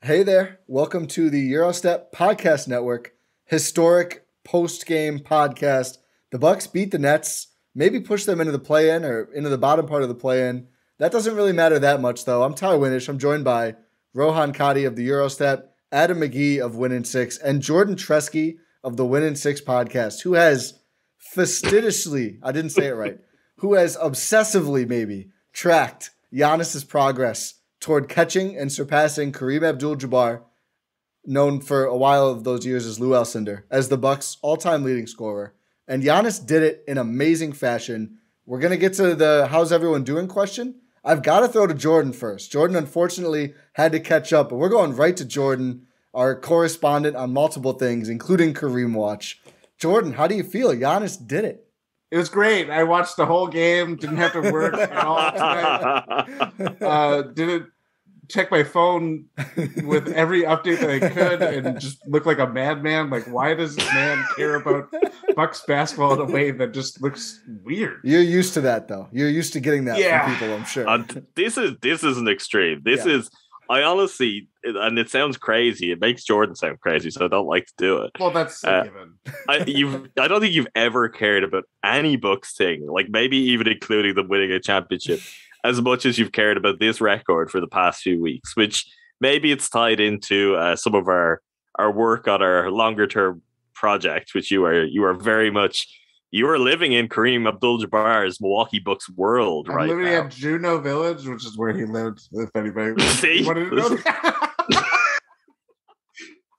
Hey there. Welcome to the Gyro Step Podcast Network, historic post-game podcast. The Bucks beat the Nets, maybe push them into the play-in or into the bottom part of the play-in. That doesn't really matter that much, though. I'm Tyler Winish. I'm joined by Rohan Kadi of the Gyro Step, Adam McGee of Win in Six, and Jordan Tresky of the Win in Six podcast, who has fastidiously, I didn't say it right, who has obsessively maybe tracked Giannis's progress toward catching and surpassing Kareem Abdul-Jabbar, known for a while of those years as Lou Alcindor, as the Bucks' all-time leading scorer. And Giannis did it in amazing fashion. We're going to get to the how's everyone doing question. I've got to throw to Jordan first. Jordan, unfortunately, had to catch up, but we're going right to Jordan, our correspondent on multiple things, including Kareem Watch. Jordan, how do you feel? Giannis did it. It was great. I watched the whole game. Didn't have to work at all tonight. Didn't check my phone with every update that I could and just look like a madman. Like, why does this man care about Bucks basketball in a way that just looks weird? You're used to that, though. You're used to getting that from people, I'm sure. This is an extreme. This is, I honestly, and it sounds crazy. It makes Jordan sound crazy, so I don't like to do it. Well, that's a given. I don't think you've ever cared about any Bucks thing, like maybe even including them winning a championship, as much as you've cared about this record for the past few weeks, which maybe it's tied into some of our work on our longer term project, which you are very much. You are living in Kareem Abdul-Jabbar's Milwaukee Bucks world right now. I'm living at Juneau Village, which is where he lived, if anybody wanted to know that.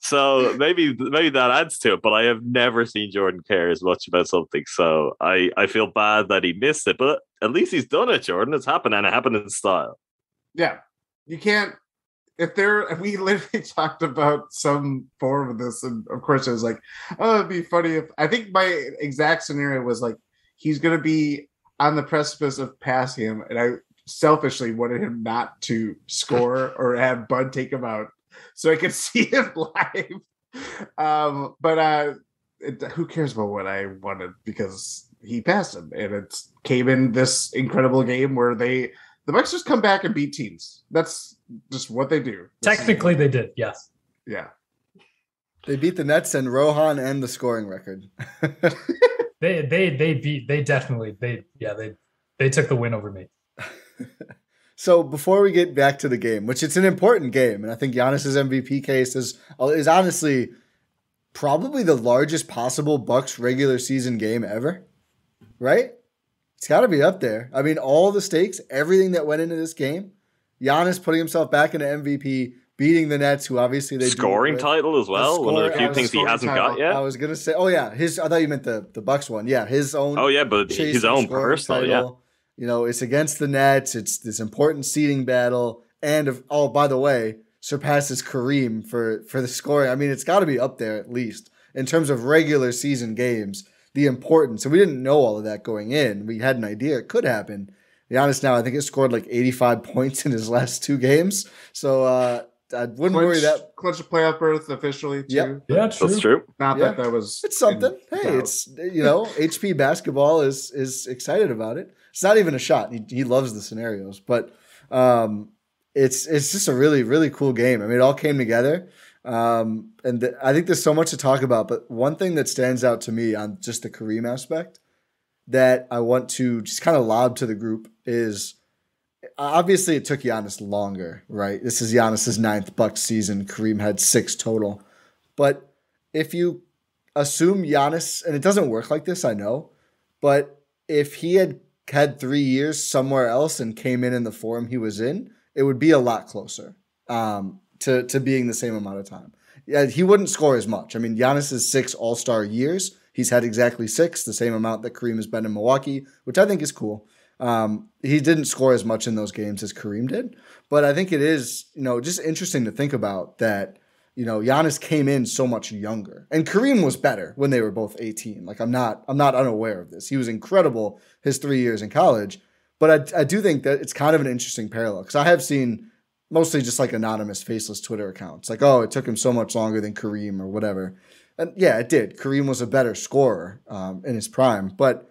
So maybe that adds to it, but I have never seen Jordan care as much about something. So I feel bad that he missed it, but at least he's done it, Jordan. It's happened, and it happened in style. Yeah. You can't, we literally talked about some form of this, and of course it was like, oh, it'd be funny if, I think my exact scenario was like, he's going to be on the precipice of passing him, and I selfishly wanted him not to score or have Bud take him out so I could see him live. But who cares about what I wanted, because he passed him, and it came in this incredible game where the Bucks just come back and beat teams. That's just what they do. Technically, they did, yes. Yeah. They beat the Nets and Rohan and the scoring record. They took the win over me. So before we get back to the game, which it's an important game, and I think Giannis's MVP case is honestly probably the largest possible Bucks regular season game ever, right? It's got to be up there. I mean, all the stakes, everything that went into this game, Giannis putting himself back into MVP, beating the Nets, who obviously they scoring title as well. One of the few things he hasn't got yet. I was gonna say, I thought you meant the Bucks one. Yeah, his own. Oh yeah, but his own personal. Title. Yeah. You know, it's against the Nets. It's this important seeding battle, and by the way, surpasses Kareem for the scoring. I mean, it's got to be up there at least in terms of regular season games. The importance, and we didn't know all of that going in. We had an idea it could happen. Giannis now, I think, has scored like 85 points in his last two games. So I wouldn't worry that clinch a playoff berth officially too. Yep. Yeah, true. That's true. Not that was. It's something. Hey, it's HP basketball is excited about it. It's not even a shot. He loves the scenarios, but it's just a really, really cool game. I mean, it all came together. I think there's so much to talk about, but one thing that stands out to me on just the Kareem aspect that I want to just kind of lob to the group is obviously it took Giannis longer, right? This is Giannis's 9th Bucks season. Kareem had 6 total. But if you assume Giannis, and it doesn't work like this, I know, but if he had 3 years somewhere else and came in the form he was in, it would be a lot closer. To being the same amount of time. Yeah, he wouldn't score as much. I mean, Giannis's 6 all-star years, he's had exactly 6, the same amount that Kareem has been in Milwaukee, which I think is cool. He didn't score as much in those games as Kareem did, but I think it is, just interesting to think about that, Giannis came in so much younger, and Kareem was better when they were both 18. Like I'm not unaware of this. He was incredible his 3 years in college, but I do think that it's kind of an interesting parallel because I have seen mostly just like anonymous, faceless Twitter accounts. Like, oh, it took him so much longer than Kareem or whatever. And yeah, it did. Kareem was a better scorer in his prime. But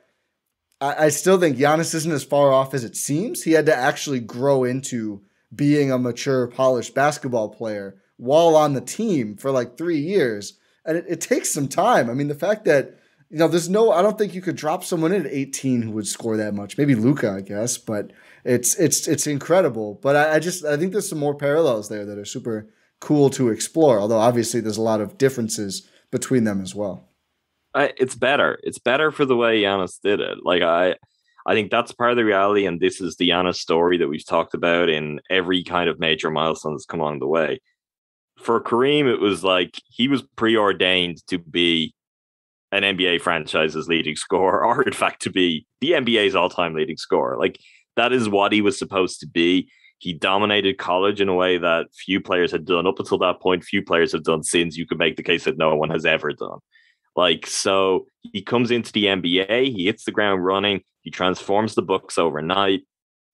I still think Giannis isn't as far off as it seems. He had to actually grow into being a mature, polished basketball player while on the team for like 3 years. And it takes some time. I mean, the fact that, I don't think you could drop someone in at 18 who would score that much. Maybe Luka, I guess, but it's incredible. But I think there's some more parallels there that are super cool to explore. Although obviously there's a lot of differences between them as well. It's better. It's better for the way Giannis did it. Like I think that's part of the reality, and this is the Giannis story that we've talked about in every kind of major milestone that's come along the way. For Kareem, it was like he was preordained to be an NBA franchise's leading scorer, or in fact to be the NBA's all-time leading scorer. Like that is what he was supposed to be. He dominated college in a way that few players had done up until that point. Few players have done since. You could make the case that no one has ever done. Like, so he comes into the NBA, he hits the ground running, he transforms the Bucks overnight.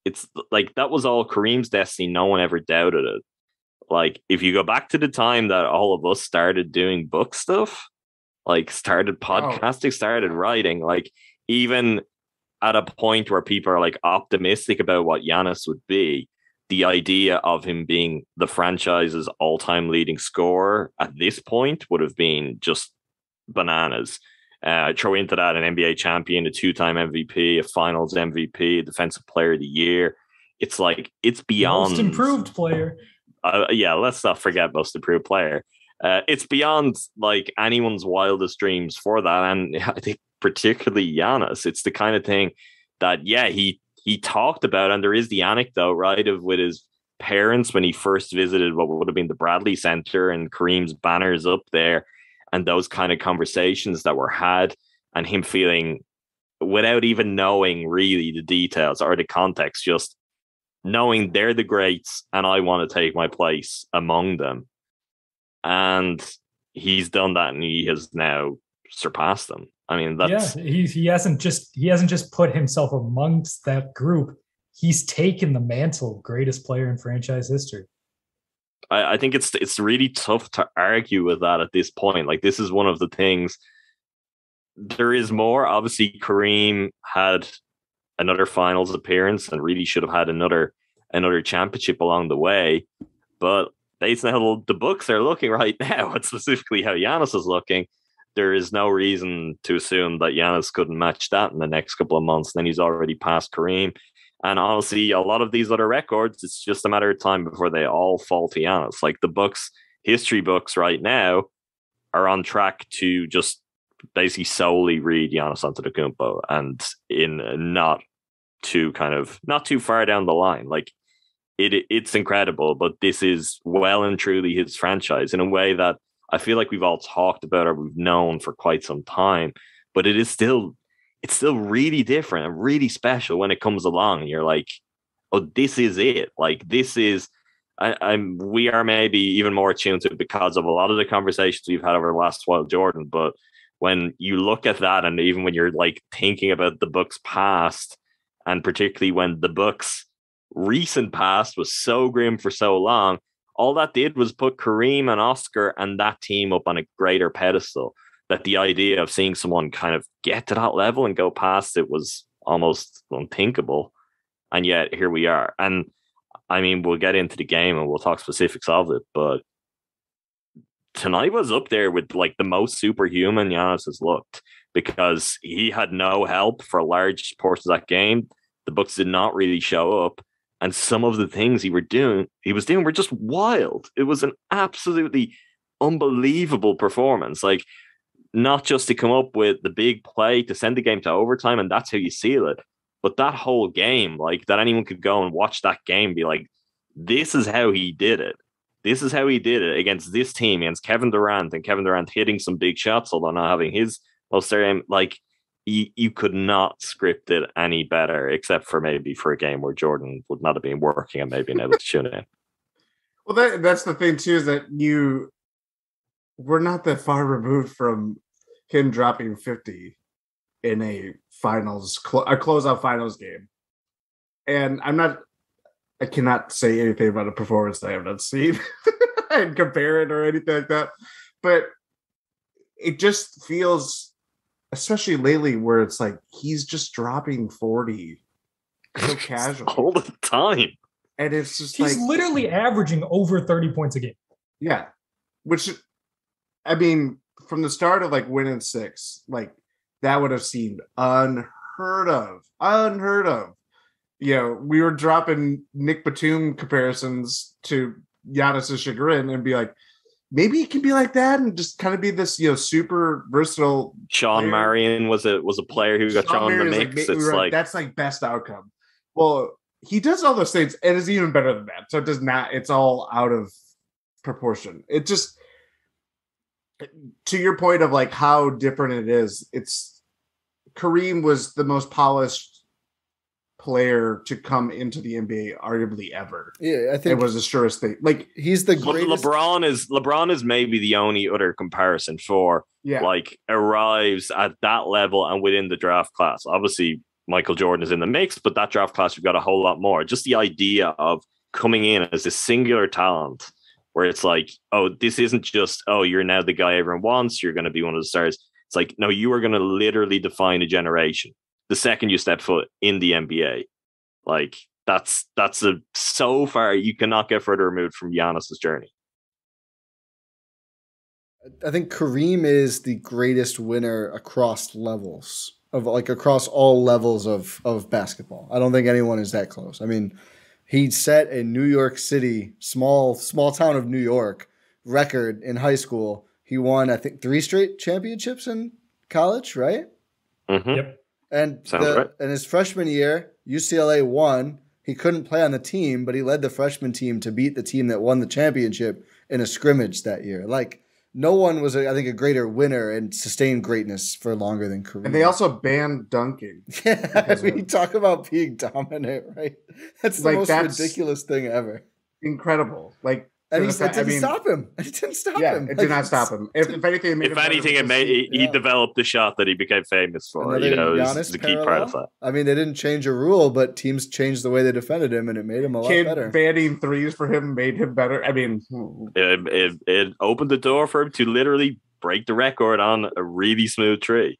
It's like that was all Kareem's destiny. No one ever doubted it. Like, if you go back to the time that all of us started doing book stuff, like started podcasting, started writing, like even at a point where people are like optimistic about what Giannis would be, the idea of him being the franchise's all-time leading scorer at this point would have been just bananas. Throw into that an NBA champion, a 2-time MVP, a finals MVP, a defensive player of the year. It's like, it's beyond most improved player. Yeah, let's not forget most improved player. It's beyond like anyone's wildest dreams for that. And I think particularly Giannis, it's the kind of thing that, yeah, he talked about, and there is the anecdote, right, of with his parents when he first visited what would have been the Bradley Center and Kareem's banners up there, and those kind of conversations that were had, and him feeling, without even knowing really the details or the context, just knowing they're the greats and I want to take my place among them. And he's done that, and he has now surpassed them. I mean, that's he hasn't just put himself amongst that group. He's taken the mantle of greatest player in franchise history. I think it's really tough to argue with that at this point. Like, this is one of the things. There is more. Obviously, Kareem had another finals appearance and really should have had another championship along the way. But based on how the Bucks are looking right now, and specifically how Giannis is looking, there is no reason to assume that Giannis couldn't match that in the next couple of months. Then he's already passed Kareem. And honestly, a lot of these other records, it's just a matter of time before they all fall to Giannis. Like the Bucks history books right now are on track to just basically solely read Giannis Antetokounmpo, and in not too far down the line. Like it's incredible, but this is well and truly his franchise in a way that I feel like we've all talked about or we've known for quite some time, but it's still really different and really special when it comes along. You're like, oh, this is it. Like this is, we are maybe even more attuned to it because of a lot of the conversations we've had over the last while, Jordan. But when you look at that, and even when you're like thinking about the Bucks past, and particularly when the Bucks recent past was so grim for so long, all that did was put Kareem and Oscar and that team up on a greater pedestal. That the idea of seeing someone kind of get to that level and go past it was almost unthinkable. And yet here we are. And I mean, we'll get into the game and we'll talk specifics of it, but tonight was up there with like the most superhuman Giannis has looked, because he had no help for large portions of that game. The Bucks did not really show up. And some of the things he was doing were just wild. It was an absolutely unbelievable performance. Like, not just to come up with the big play to send the game to overtime, and that's how you seal it. But that whole game, like that anyone could go and watch that game, be like, this is how he did it. This is how he did it against this team, against Kevin Durant, and Kevin Durant hitting some big shots, although not having his most game. Like, you could not script it any better, except for maybe for a game where Jordan would not have been working and maybe been able to tune in. Well, that's the thing too, is that we're not that far removed from him dropping 50 in a closeout finals game. And I cannot say anything about a performance that I have not seen and compare it or anything like that. But it just feels, especially lately, where it's like he's just dropping 40 so casual all the time. And it's just he's literally averaging over 30 points a game. Yeah. Which, I mean, from the start of like winning 6, like that would have seemed unheard of. You know, we were dropping Nick Batum comparisons to Giannis' chagrin and be like, maybe he can be like that and just kind of be this, you know, super versatile. Sean player. Marion was a player who got thrown in the mix. It's like that's like best outcome. Well, he does all those things and is even better than that. So it does not. It's all out of proportion. It just, to your point of like how different it is. It's Kareem was the most polished player to come into the NBA arguably ever. Yeah, I think it was the surest thing. Like he's the greatest. LeBron is maybe the only other comparison for like arrives at that level and within the draft class. Obviously, Michael Jordan is in the mix, but that draft class we've got a whole lot more. Just the idea of coming in as a singular talent, where it's like, oh, this isn't just you're now the guy everyone wants. You're going to be one of the stars. It's like, no, you are going to literally define a generation the second you step foot in the NBA. Like that's so far you cannot get further removed from Giannis's journey. I think Kareem is the greatest winner across levels across all levels of basketball. I don't think anyone is that close. I mean, he set a New York City, small town of New York record in high school. He won, I think, 3 straight championships in college, right? Mm-hmm. Yep. And right. In his freshman year, UCLA won. He couldn't play on the team, but he led the freshman team to beat the team that won the championship in a scrimmage that year. Like, no one was, I think, a greater winner and sustained greatness for longer than Kareem. And they also banned dunking. Yeah, we talk about being dominant, right? That's the most ridiculous thing ever. Incredible. Like, and it didn't stop him. It didn't stop him. It did not stop him. If anything, he developed the shot that he became famous for. Is the key part of that. I mean, they didn't change a rule, but teams changed the way they defended him, and it made him a lot better. Banning threes for him made him better. I mean, it opened the door for him to literally break the record on a really smooth tree.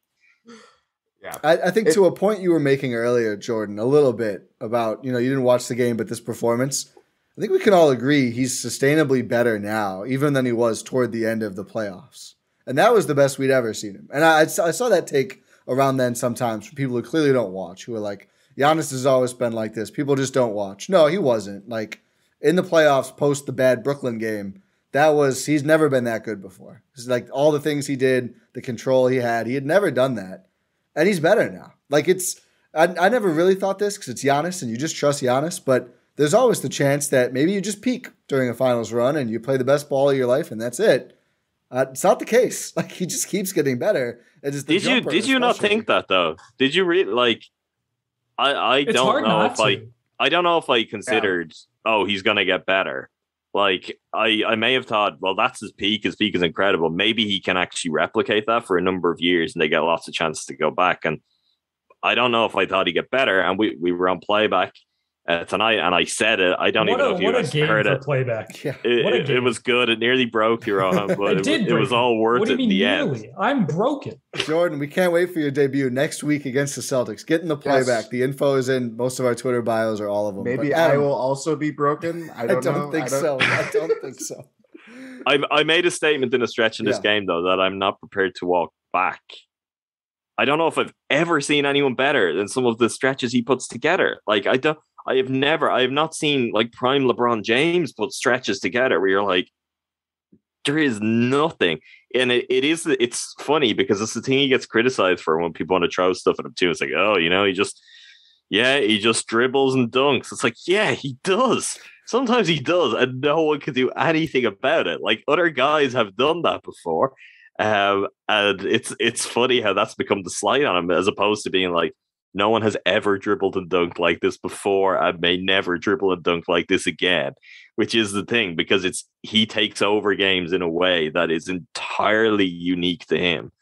Yeah, I think to a point you were making earlier, Jordan, a little bit about, you didn't watch the game, but this performance. I think we can all agree he's sustainably better now, even than he was toward the end of the playoffs. And that was the best we'd ever seen him. And I saw that take around then sometimes from people who clearly don't watch, who are like, Giannis has always been like this. People just don't watch. No, he wasn't. Like, in the playoffs, post the bad Brooklyn game, he's never been that good before. It's like all the things he did, the control he had never done that. And he's better now. Like, I never really thought this because it's Giannis and you just trust Giannis, but there's always the chance that maybe you just peak during a finals run and you play the best ball of your life and that's it. It's not the case. Like, he just keeps getting better. Did you not think that though? Did you read I don't know if I considered he's gonna get better. Like I may have thought, well, that's his peak. His peak is incredible. Maybe he can actually replicate that for a number of years and they get lots of chances to go back. And I don't know if I thought he'd get better. And we were on playback tonight, and I said it. I don't even know if you guys heard it. Playback. Yeah. It was good. It nearly broke your arm, but it was all worth it in the end. I'm broken. Jordan, we can't wait for your debut next week against the Celtics. Get in the playback. Yes. The info is in most of our Twitter bios or all of them. Maybe I will also be broken. I don't think so. I don't think so. I made a statement in a stretch in this game, though, that I'm not prepared to walk back. I don't know if I've ever seen anyone better than some of the stretches he puts together. Like, I have not seen like prime LeBron James put stretches together where you're like, there is nothing. And it's funny because it's the thing he gets criticized for when people want to throw stuff at him too. It's like, he just dribbles and dunks. It's like, yeah, he does. Sometimes he does, and no one can do anything about it. Like, other guys have done that before. And it's funny how that's become the slight on him, as opposed to being like, no one has ever dribbled and dunked like this before and may never dribble and dunk like this again, which is the thing, because he takes over games in a way that is entirely unique to him.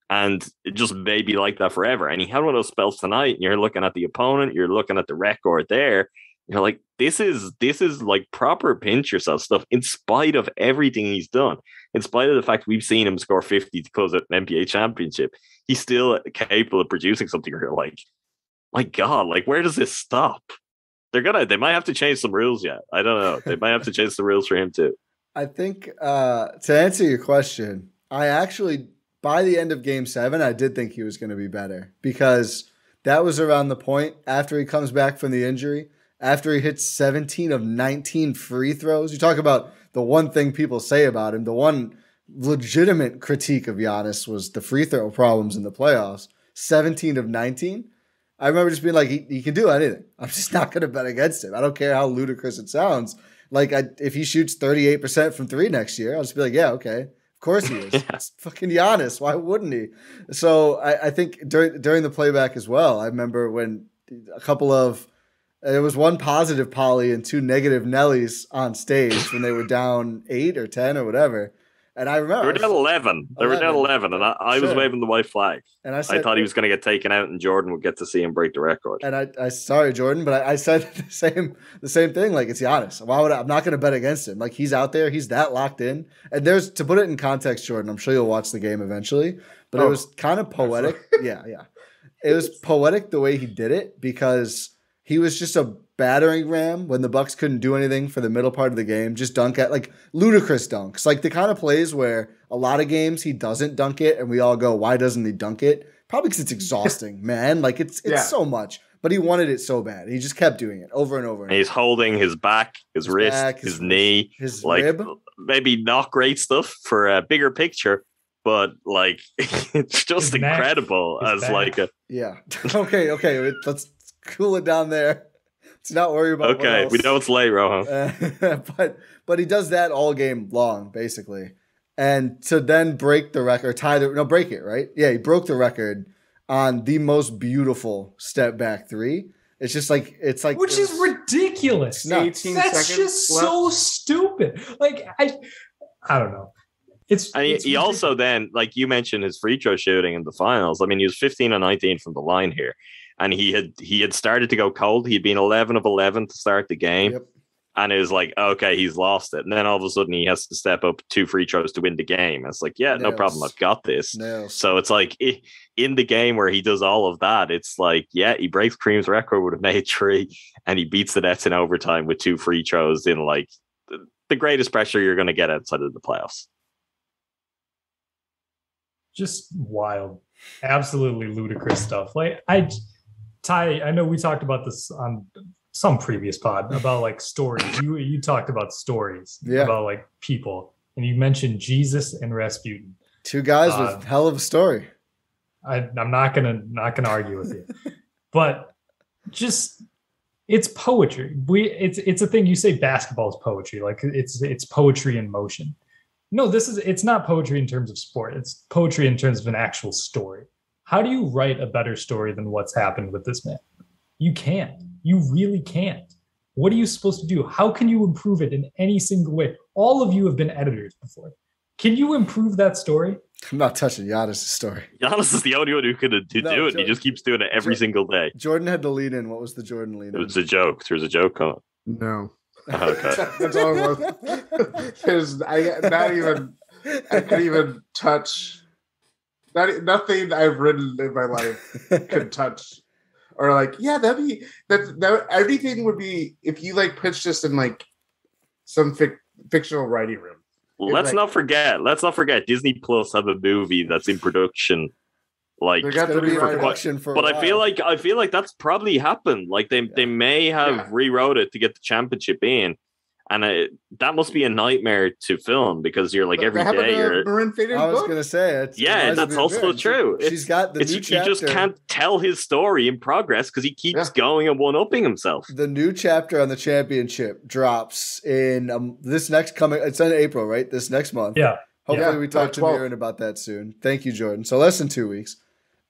And it just may be like that forever. And he had one of those spells tonight, and you're looking at the opponent, you're looking at the record there. You're like, this is like proper pinch yourself stuff, in spite of everything he's done, in spite of the fact we've seen him score 50 to close out an NBA championship. He's still capable of producing something where you're like, my God, like, where does this stop? They might have to change some rules yet. I don't know. They might have to change the rules for him too. I think to answer your question, I actually, by the end of Game 7, I did think he was going to be better because that was around the point after he comes back from the injury, after he hits 17 of 19 free throws. You talk about the one thing people say about him, the one legitimate critique of Giannis was the free throw problems in the playoffs. 17 of 19. I remember just being like, he can do anything. I'm just not going to bet against him. I don't care how ludicrous it sounds. Like, if he shoots 38% from 3 next year, I'll just be like, yeah, okay. Of course he is. It's fucking Giannis. Why wouldn't he? So I think during the playback as well, I remember when there was one positive Polly and 2 negative Nellies on stage when they were down 8 or 10 or whatever. And I remember they were down 11. They were down 11, and I was waving the white flag. And I thought he was going to get taken out, and Jordan would get to see him break the record. And I sorry, Jordan, but I said the same thing. Like, it's Giannis. I'm not going to bet against him. Like, he's out there. He's that locked in. And to put it in context, Jordan, I'm sure you'll watch the game eventually. But it was kind of poetic. Yeah. It was poetic the way he did it because he was just a battering ram when the Bucks couldn't do anything for the middle part of the game. Just dunk at, like, ludicrous dunks. Like, the kind of plays where a lot of games he doesn't dunk it and we all go, why doesn't he dunk it? Probably because it's exhausting, man. Like, it's so much. But he wanted it so bad. He just kept doing it over and over. And he's holding his back, his wrist, his knee. His like, rib. Maybe not great stuff for a bigger picture, but, like, it's just incredible as back. Like a... Yeah. Okay. Let's cool it down there. Let's not worry about okay, we know it's late, Rohan. But he does that all game long, basically. And to then break the record, break it, right? Yeah, he broke the record on the most beautiful step back 3. It's just like which is ridiculous. That's just left. So stupid. Like I don't know. He also then, like you mentioned, his free throw shooting in the finals. I mean, he was 15 and 19 from the line here. And he had started to go cold. He'd been 11 of 11 to start the game. Yep. And it was like, okay, he's lost it. And then all of a sudden he has to step up 2 free throws to win the game. It's like, yeah, no problem. I've got this. So it's like in the game where he does all of that, it's like, yeah, he breaks Kareem's record with a made 3 and he beats the Nets in overtime with 2 free throws in like the greatest pressure you're going to get outside of the playoffs. Just wild. Absolutely ludicrous stuff. Like Ty, I know we talked about this on some previous pod about like stories. You talked about stories about like people, and you mentioned Jesus and Rasputin. 2 guys with hell of a story. I'm not gonna argue with you, but just it's poetry. It's a thing. You say basketball is poetry, like it's poetry in motion. No, it's not poetry in terms of sport. It's poetry in terms of an actual story. How do you write a better story than what's happened with this man? You can't. You really can't. What are you supposed to do? How can you improve it in any single way? All of you have been editors before. Can you improve that story? I'm not touching Giannis' story. Giannis is the only one who could do it. He just keeps doing it every single day. Jordan had to lead in. What was the Jordan lead in? It was a joke. There was a joke coming. No. Okay. That's all it was. Because I couldn't even touch... Nothing I've written in my life could touch, or like, yeah, that everything would be if you like pitched this in like some fictional writing room. Let's not forget. Disney Plus have a movie that's in production. Like, but I feel like that's probably happened. Like they may have rewrote it to get the championship in. And that must be a nightmare to film because you're like every day you're. I was going to say it. That's also true. She's got the new chapter. You just can't tell his story in progress because he keeps going and one-upping himself. The new chapter on the championship drops in this next coming. It's in April, right? This next month. Yeah. Hopefully we talk to Miran about that soon. Thank you, Jordan. So less than 2 weeks,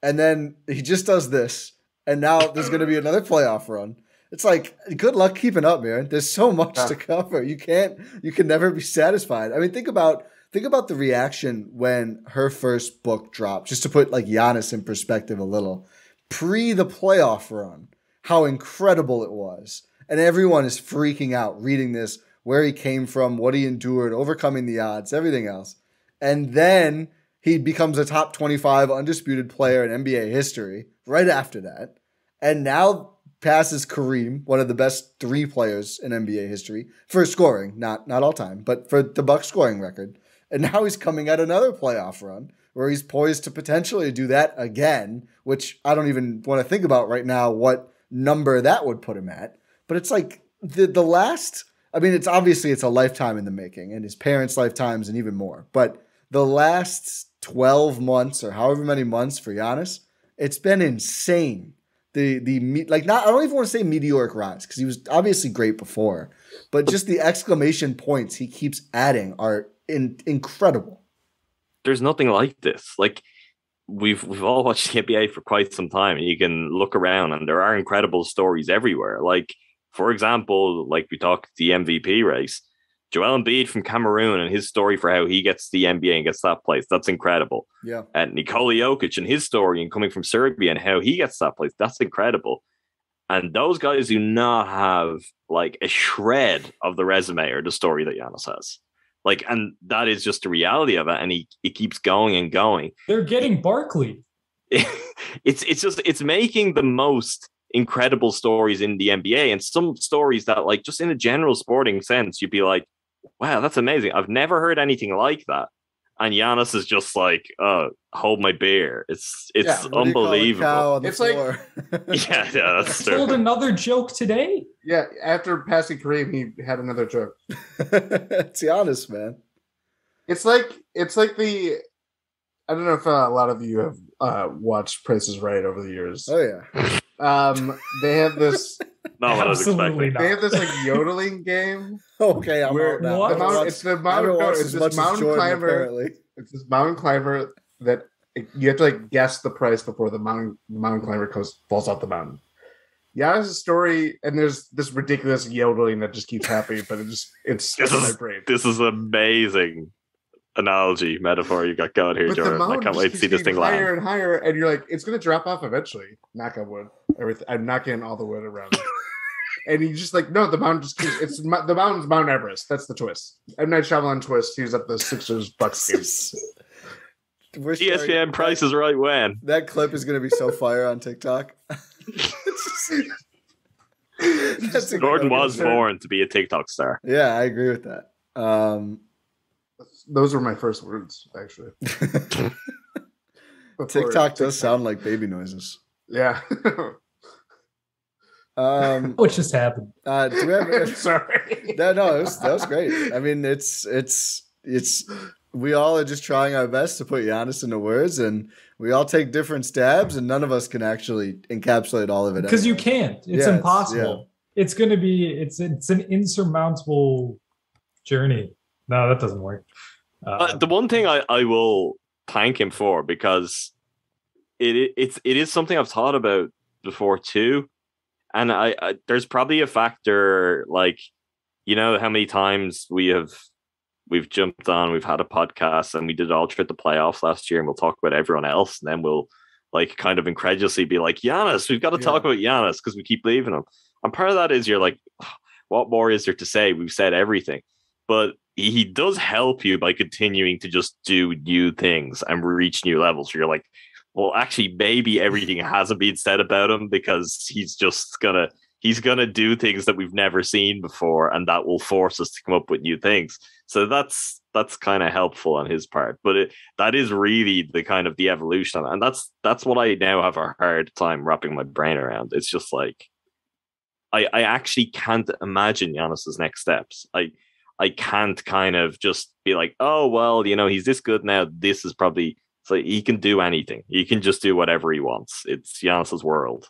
and then he just does this, and now there's going to be another playoff run. It's like, good luck keeping up, man. There's so much to cover. You can never be satisfied. I mean, think about the reaction when her first book dropped, just to put like Giannis in perspective a little. Pre the playoff run, how incredible it was. And everyone is freaking out reading this, where he came from, what he endured, overcoming the odds, everything else. And then he becomes a top 25 undisputed player in NBA history right after that. And now passes Kareem, one of the best 3 players in NBA history, for scoring, not all time, but for the Bucks scoring record. And now he's coming at another playoff run where he's poised to potentially do that again, which I don't even want to think about right now what number that would put him at. But it's like the last, I mean, it's obviously it's a lifetime in the making and his parents' lifetimes and even more. But the last 12 months or however many months for Giannis, it's been insane. I don't even want to say meteoric rise because he was obviously great before, but just the exclamation points he keeps adding are incredible. There's nothing like this. Like we've all watched the NBA for quite some time, and you can look around, and there are incredible stories everywhere. Like for example, like we talked the MVP race, Joel Embiid from Cameroon and his story for how he gets the NBA and gets that place. That's incredible. Yeah. And Nikola Jokic and his story and coming from Serbia and how he gets that place. That's incredible. And those guys do not have like a shred of the resume or the story that Giannis has. Like, and that is just the reality of it. And he keeps going and going. They're getting Barkley. It's making the most incredible stories in the NBA, and some stories that, like, just in a general sporting sense, you'd be like, wow, that's amazing. I've never heard anything like that. And Giannis is just like, hold my beer. It's unbelievable. It's like, yeah, that's true. Told another joke today. Yeah, after passing Kareem, he had another joke. It's Giannis, man. It's like the. I don't know if a lot of you have watched Price is Right over the years. Oh yeah. They have this. Not what I was expecting. They have this like yodeling game. Okay, I'm out now. It's this mountain climber. It's this mountain climber that you have to like guess the price before the mountain climber falls off the mountain. Yeah, there's a story, and there's this ridiculous yodeling that just keeps happening, but it's stuck in my brain. This is amazing analogy, metaphor you got going here, but Jordan. I can't wait to see this thing land. Higher and higher, and you're like, it's going to drop off eventually. Knock on wood. I'm knocking all the wood around it. And you just like, no, the mountain just keeps, the mountain's Mount Everest. That's the twist. M. Night Shyamalan twist. He was at the Sixers Bucks games. ESPN Price is Right when. That clip is going to be so fire on TikTok. Gordon was born to be a TikTok star. Yeah, I agree with that. Those were my first words, actually. TikTok does sound like baby noises. Yeah. What just happened? Do we have? Sorry. No, that was great. I mean, it's we all are just trying our best to put Giannis into words, and we all take different stabs, and none of us can actually encapsulate all of it. Because you can't. It's impossible. It's going to be. It's an insurmountable journey. No, that doesn't work. The one thing I will thank him for, because it is something I've thought about before too. And I there's probably a factor, like, you know, how many times we've jumped on, we've had a podcast, and we did it all through the playoffs last year, and we'll talk about everyone else, and then we'll like kind of incredulously be like, Giannis, we've got to talk about Giannis because we keep leaving him. And part of that is you're like, what more is there to say? We've said everything. But he does help you by continuing to just do new things and reach new levels. You're like, well, actually, maybe everything hasn't been said about him, because he's gonna do things that we've never seen before, and that will force us to come up with new things. So that's kind of helpful on his part. But that is really the kind of the evolution, and that's what I now have a hard time wrapping my brain around. It's just like I actually can't imagine Giannis's next steps. I can't kind of just be like, oh well, you know, he's this good now. This is probably. So he can do anything. He can just do whatever he wants. It's Giannis's world.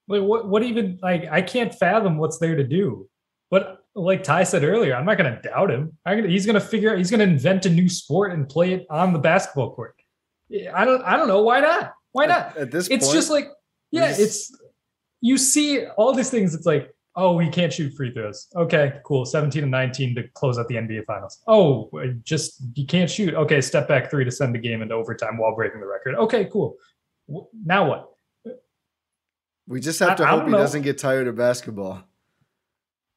Like what even, like, I can't fathom what's there to do. But like Ty said earlier, I'm not going to doubt him. He's going to invent a new sport and play it on the basketball court. I don't know. Why not? Why not? At this it's point, just like, yeah, you see all these things. It's like, oh, he can't shoot free throws. Okay, cool. 17-19 to close out the NBA Finals. Oh, you can't shoot. Okay, step back 3 to send the game into overtime while breaking the record. Okay, cool. Now what? We just have to hope he doesn't get tired of basketball.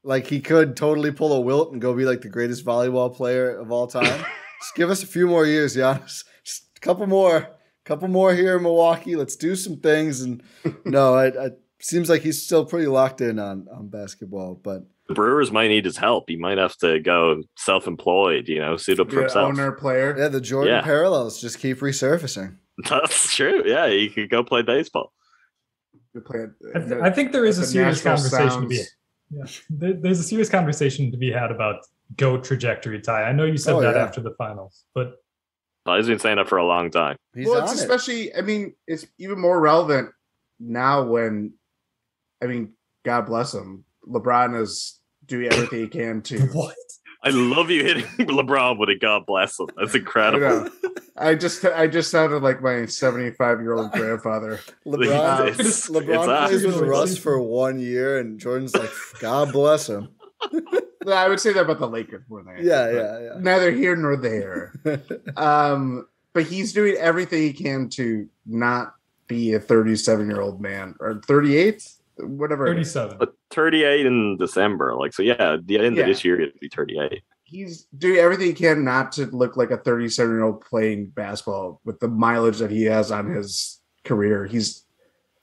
Like, he could totally pull a Wilt and go be like the greatest volleyball player of all time. Just give us a few more years, Giannis. Just a couple more here in Milwaukee. Let's do some things. And no, seems like he's still pretty locked in on basketball, but the Brewers might need his help. He might have to go self-employed, suit up for himself. Owner player. Yeah, the Jordan parallels just keep resurfacing. That's true. Yeah, he could go play baseball. I think there is a serious conversation to be. Yeah, there's a serious conversation to be had about GOAT trajectory, Ty. I know you said that after the finals, but Ty's been saying that for a long time. Well, it's especially, I mean, it's even more relevant now when, I mean, God bless him, LeBron is doing everything he can to. What? I love you hitting LeBron with a God bless him. That's incredible. I just sounded like my 75-year-old grandfather. LeBron plays with Russ for 1 year, and Jordan's like, God bless him. I would say that about the Lakers more than yeah. Neither here nor there. But he's doing everything he can to not be a 37-year-old man or 38, whatever. 37. But 38 in December. The end of this year, it'd be 38. He's doing everything he can not to look like a 37-year-old playing basketball with the mileage that he has on his career. He's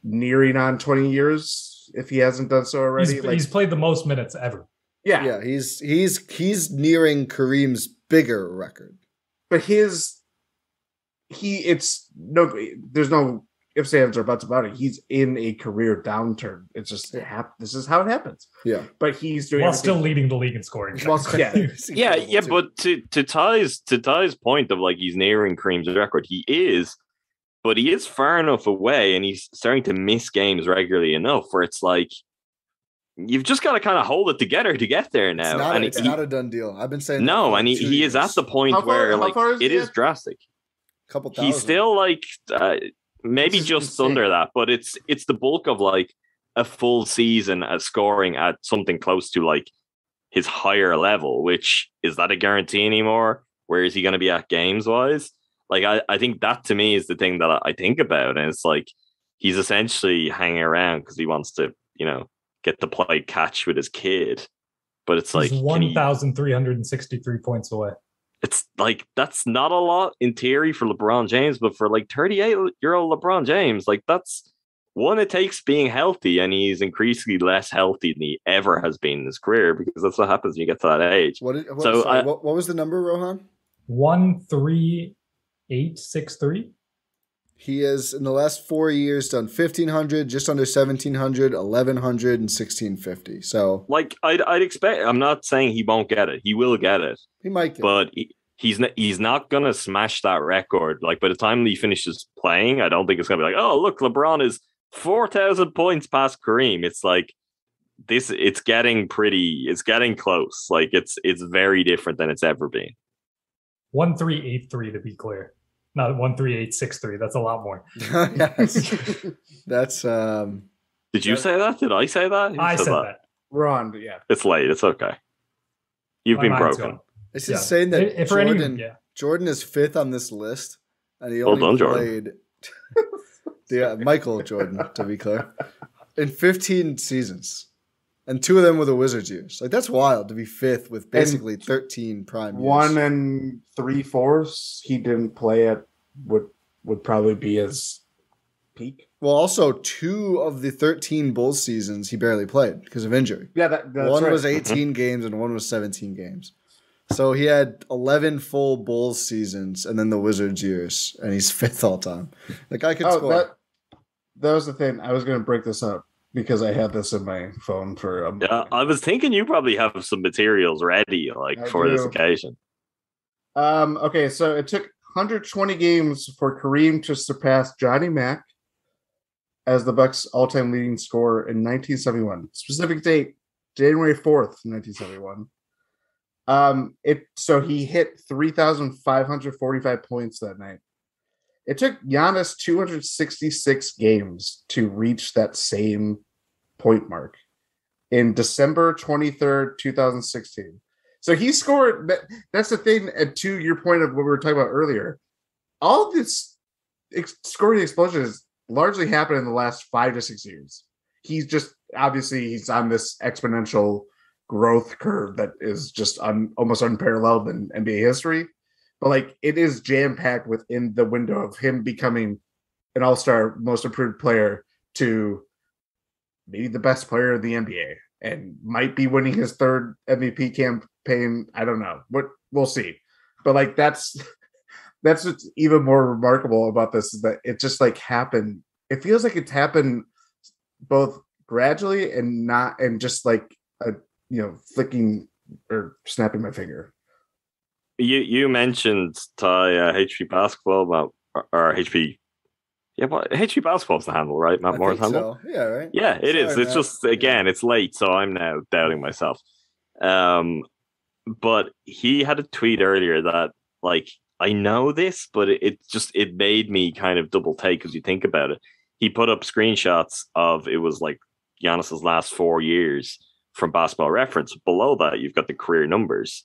nearing on 20 years if he hasn't done so already. He's played the most minutes ever. Yeah. He's nearing Kareem's bigger record. But there's no ifs, ands, or buts about it. He's in a career downturn. It's just this is how it happens. Yeah. But he's doing while still leading the league in scoring. Yeah. But to Ty's point of he's nearing Kareem's record, he is, but he is far enough away, and he's starting to miss games regularly enough where it's like you've just got to kind of hold it together to get there now. It's not a done deal. I've been saying no, and he is at the point where it is drastic. Couple thousand. He's still maybe just under that, but it's the bulk of a full season as scoring at something close to his higher level, which is that a guarantee anymore? Where is he going to be at games wise? I think that to me is the thing that I think about, and it's he's essentially hanging around because he wants to get to play catch with his kid, but it's he's 1,363 points away. It's that's not a lot in theory for LeBron James, but for 38-year-old LeBron James, that's one, it takes being healthy, and he's increasingly less healthy than he ever has been in his career, because that's what happens when you get to that age. What was the number, Rohan? 13863. He has, in the last 4 years, done 1,500, just under 1,700, 1,100, and 1,650. So, I'd expect. I'm not saying he won't get it. He will get it. He might get it. But he's not gonna smash that record. By the time he finishes playing, I don't think it's gonna be oh, look, LeBron is 4,000 points past Kareem. It's this. It's getting pretty. It's getting close. It's very different than it's ever been. 1,383 to be clear. Not 1,3863. That's a lot more. That's. Did you say that? Did I say that? I said that. Ron, yeah. It's late. It's okay. You've been broken. It's insane that Jordan is fifth on this list, and he only played. Michael Jordan, to be clear, in 15 seasons, and 2 of them were the Wizards years. That's wild to be fifth with basically 13 prime years. 1 3/4 he didn't play at would probably be his peak. Well, also 2 of the 13 Bulls seasons he barely played because of injury. Yeah, that's one right. was 18 games and one was 17 games. So he had 11 full Bulls seasons and then the Wizards years, and he's fifth all time. The guy could score. That was the thing. I was going to break this up because I had this in my phone for a Yeah, I was thinking you probably have some materials ready for this occasion. Okay, so it took 120 games for Kareem to surpass Johnny Mack as the Bucks' all-time leading scorer in 1971. Specific date, January 4th, 1971. So he hit 3,545 points that night. It took Giannis 266 games to reach that same point mark in December 23rd, 2016. So he scored. That's the thing. And to your point of what we were talking about earlier, all this scoring explosion has largely happened in the last 5 to 6 years. He's just he's on this exponential growth curve that is just almost unparalleled in NBA history. But it is jam-packed within the window of him becoming an all-star, most improved player to maybe the best player of the NBA and might be winning his third MVP campaign. I don't know. We'll see. But like that's what's even more remarkable about this is that it just like happened. It feels like it's happened both gradually and just like a flicking or snapping my finger. You mentioned HP basketball about or HP. Yeah, but HP basketball's the handle, right? Matt Moore's handle. So. Yeah, right. Yeah, it is. It's just again, it's late, so I'm now doubting myself. But he had a tweet earlier that like I know this, but it made me kind of double take because you think about it. He put up screenshots of it was like Giannis's last 4 years from Basketball Reference. Below that, you've got the career numbers,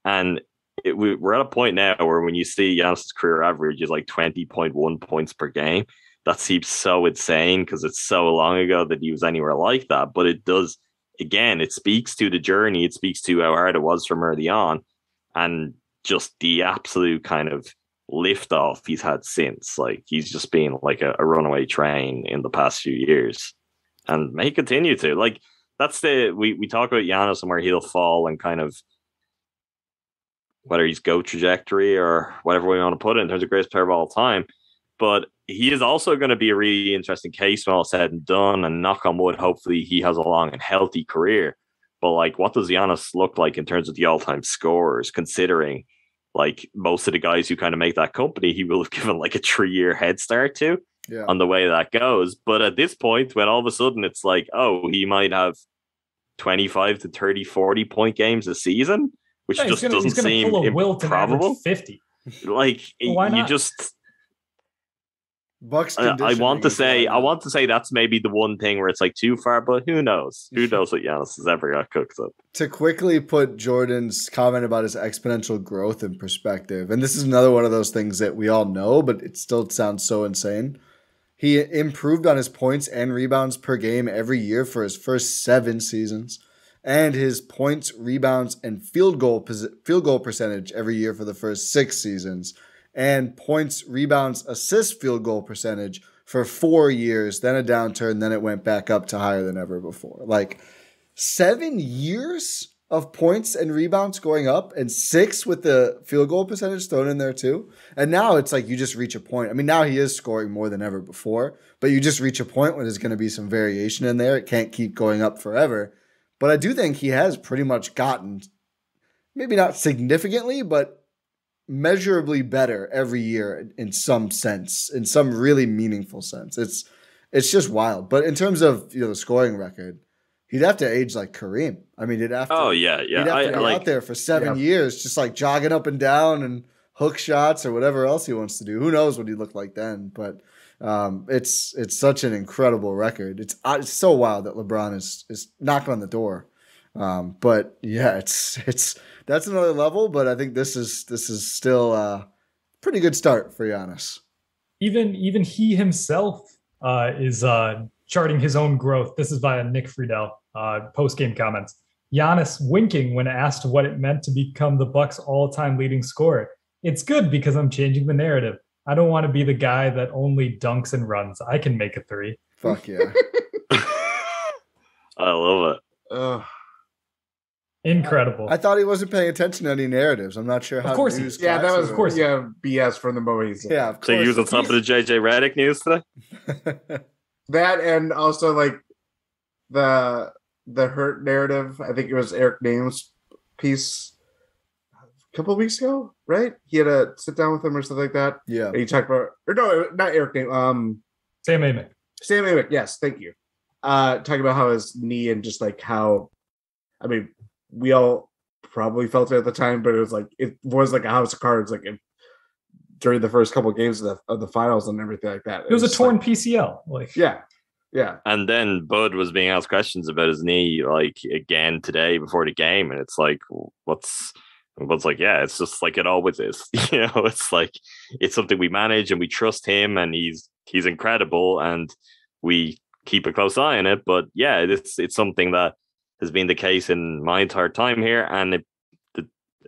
and we're at a point now where when you see Giannis's career average is like 20.1 points per game, that seems so insane because it's so long ago that he was anywhere like that. But it does, again, it speaks to the journey. It speaks to how hard it was from early on and just the absolute kind of lift off he's had since. Like he's just been like a runaway train in the past few years and may continue to. Like that's we talk about Giannis and where he'll fall and kind of whether he's GOAT trajectory or whatever we want to put it in terms of greatest player of all time. But he is also going to be a really interesting case when all said and done, and knock on wood, hopefully he has a long and healthy career. But like, what does Giannis look like in terms of the all-time scorers, considering like most of the guys who kind of make that company, he will have given like a 3-year head start to on the way that goes. But at this point, when all of a sudden it's like, oh, he might have 25 to 30, 40 point games a season, which just doesn't seem improbable. 50. Like you just Bucks. I want to say that's maybe the one thing where it's like too far, but who knows? Who knows what Giannis has ever got cooked up? To quickly put Jordan's comment about his exponential growth in perspective, and this is another one of those things that we all know, but it still sounds so insane. He improved on his points and rebounds per game every year for his first 7 seasons, and his points, rebounds, and field goal percentage every year for the first 6 seasons, and points, rebounds, assists, field goal percentage for 4 years, then a downturn, then it went back up to higher than ever before. Like 7 years of points and rebounds going up, and 6 with the field goal percentage thrown in there too. And now it's like you just reach a point. I mean, now he is scoring more than ever before, but you just reach a point where there's going to be some variation in there. It can't keep going up forever. But I do think he has pretty much gotten, maybe not significantly, but measurably better every year in some sense, in some really meaningful sense. It's just wild. But in terms of the scoring record, he'd have to age like Kareem. I mean, he'd have to. He'd have to be out there for 7 years, just like jogging up and down and hook shots or whatever else he wants to do. Who knows what he'd look like then? But it's such an incredible record. It's so wild that LeBron is knocking on the door. But yeah, it's that's another level. But I think this is still a pretty good start for Giannis. Even he himself is charting his own growth. This is via Nick Friedel, post-game comments. Giannis winking when asked what it meant to become the Bucks' all-time leading scorer. It's good because I'm changing the narrative. I don't want to be the guy that only dunks and runs. I can make a 3. Fuck yeah. I love it. Incredible. I thought he wasn't paying attention to any narratives. I'm not sure how. Of course, that was of course BS from the moment he's yeah. Of so you was on top of the JJ Redick news today. That and also like the hurt narrative. I think it was Eric Name's piece a couple of weeks ago, right? He had a sit down with him or something like that. Yeah. And he talked about, or no, not Eric Name. Sam Amick. Sam Amick. Yes, thank you. Talking about how his knee and just like how, I mean, we all probably felt it at the time, but it was like a house of cards, like during the first couple of games of the finals and everything like that. It was a torn PCL. Like yeah. And then Bud was being asked questions about his knee, like again today before the game, and it's like, what's like, yeah, it's just like it always is. It's like it's something we manage and we trust him, and he's incredible, and we keep a close eye on it. But yeah, it's something that has been the case in my entire time here, and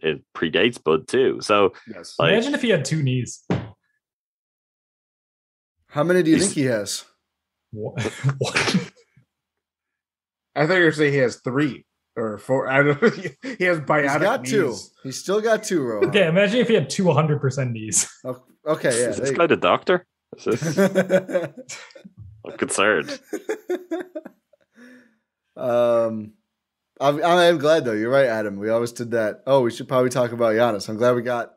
it predates Bud too. So yes. Imagine if he had 2 knees. How many do you think he has? What? I thought you were saying he has 3 or 4. I don't know. He has bionic He's got knees. 2. He's still got 2, Rohan. Okay, imagine if he had 2 100% knees. Oh, okay, yeah. Is this guy the doctor? I'm concerned. I'm glad though. You're right, Adam. We always did that. Oh, we should probably talk about Giannis. I'm glad we got.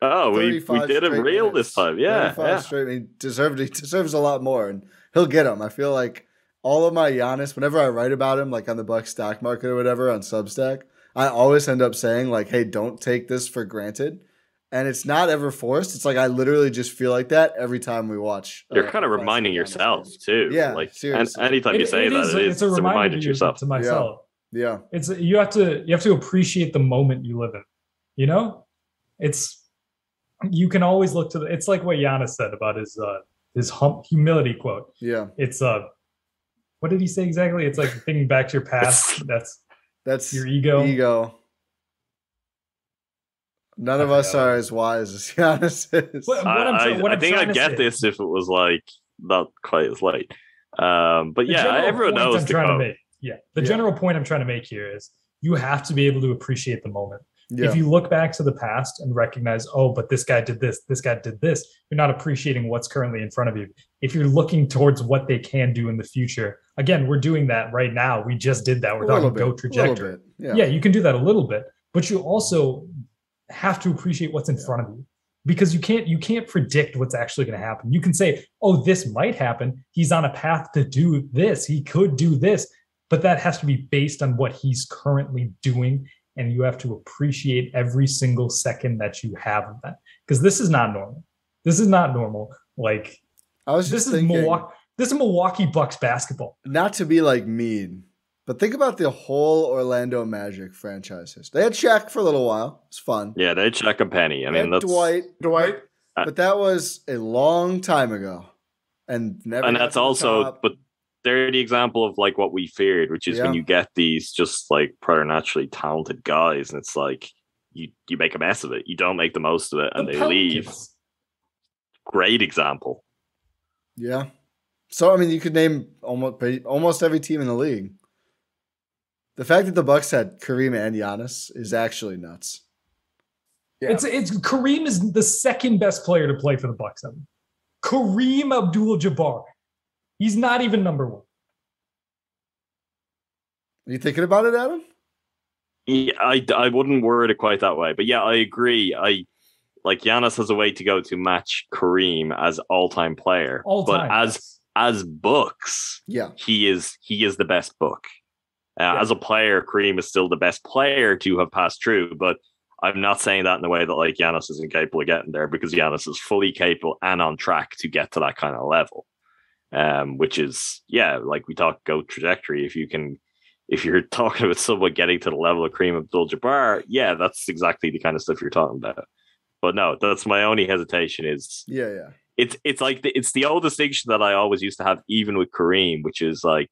Oh, we did him real minutes. this time. Yeah. Straight. He deserves a lot more, and he'll get them. I feel like all of my Giannis, whenever I write about him, like on the Bucks stock market or whatever on Substack, I always end up saying like, "Hey, don't take this for granted." And it's not ever forced. It's like I literally just feel like that every time we watch. You're kind of reminding yourself too. Yeah, like seriously. anytime you say that, it's a reminder to yourself. To myself. Yeah. It's you have to appreciate the moment you live in. You know, you can always look to it's like what Giannis said about his humility quote. Yeah. It's what did he say exactly? It's like thinking back to your past. That's your ego. Ego. None of us are as wise as Giannis is. I think I'd get this if it was like not quite as late. But yeah, everyone knows the quote. The general point I'm trying to make here is you have to be able to appreciate the moment. Yeah. If you look back to the past and recognize, oh, but this guy did this guy did this, you're not appreciating what's currently in front of you. If you're looking towards what they can do in the future, again, we're doing that right now. We just did that. We're talking GOAT trajectory. Yeah, you can do that a little bit, but you also have to appreciate what's in front of you. Because you can't predict what's actually going to happen. You can say, oh, this might happen. He's on a path to do this. He could do this. But that has to be based on what he's currently doing. And you have to appreciate every single second that you have of that. Because this is not normal. This is not normal. Like, I was just thinking, this is Milwaukee Bucks basketball. Not to be like mean, but think about the whole Orlando Magic franchise history. They had Shaq for a little while. It's fun. Yeah, they had Shaq and Penny. I mean, that's Dwight. But that was a long time ago. And that's also, but they're the example of like what we feared, which is when you get these just like preternaturally talented guys, and it's like you make a mess of it. You don't make the most of it, and they leave. Great example. Yeah. So I mean, you could name almost every team in the league. The fact that the Bucks had Kareem and Giannis is actually nuts. Yeah. It's Kareem is the second best player to play for the Bucks. Kareem Abdul-Jabbar. He's not even number 1. Are you thinking about it, Adam? Yeah, I wouldn't word it quite that way, but yeah, I agree. Like Giannis has a way to go to match Kareem as all-time player, as books, he is the best book. As a player, Kareem is still the best player to have passed through, but I'm not saying that in the way that like Giannis isn't capable of getting there, because Giannis is fully capable and on track to get to that kind of level. Which is, like we talk GOAT trajectory. If you're talking about someone getting to the level of Kareem Abdul-Jabbar, that's exactly the kind of stuff you're talking about. But no, that's my only hesitation is, it's like it's the old distinction that I always used to have, even with Kareem, which is like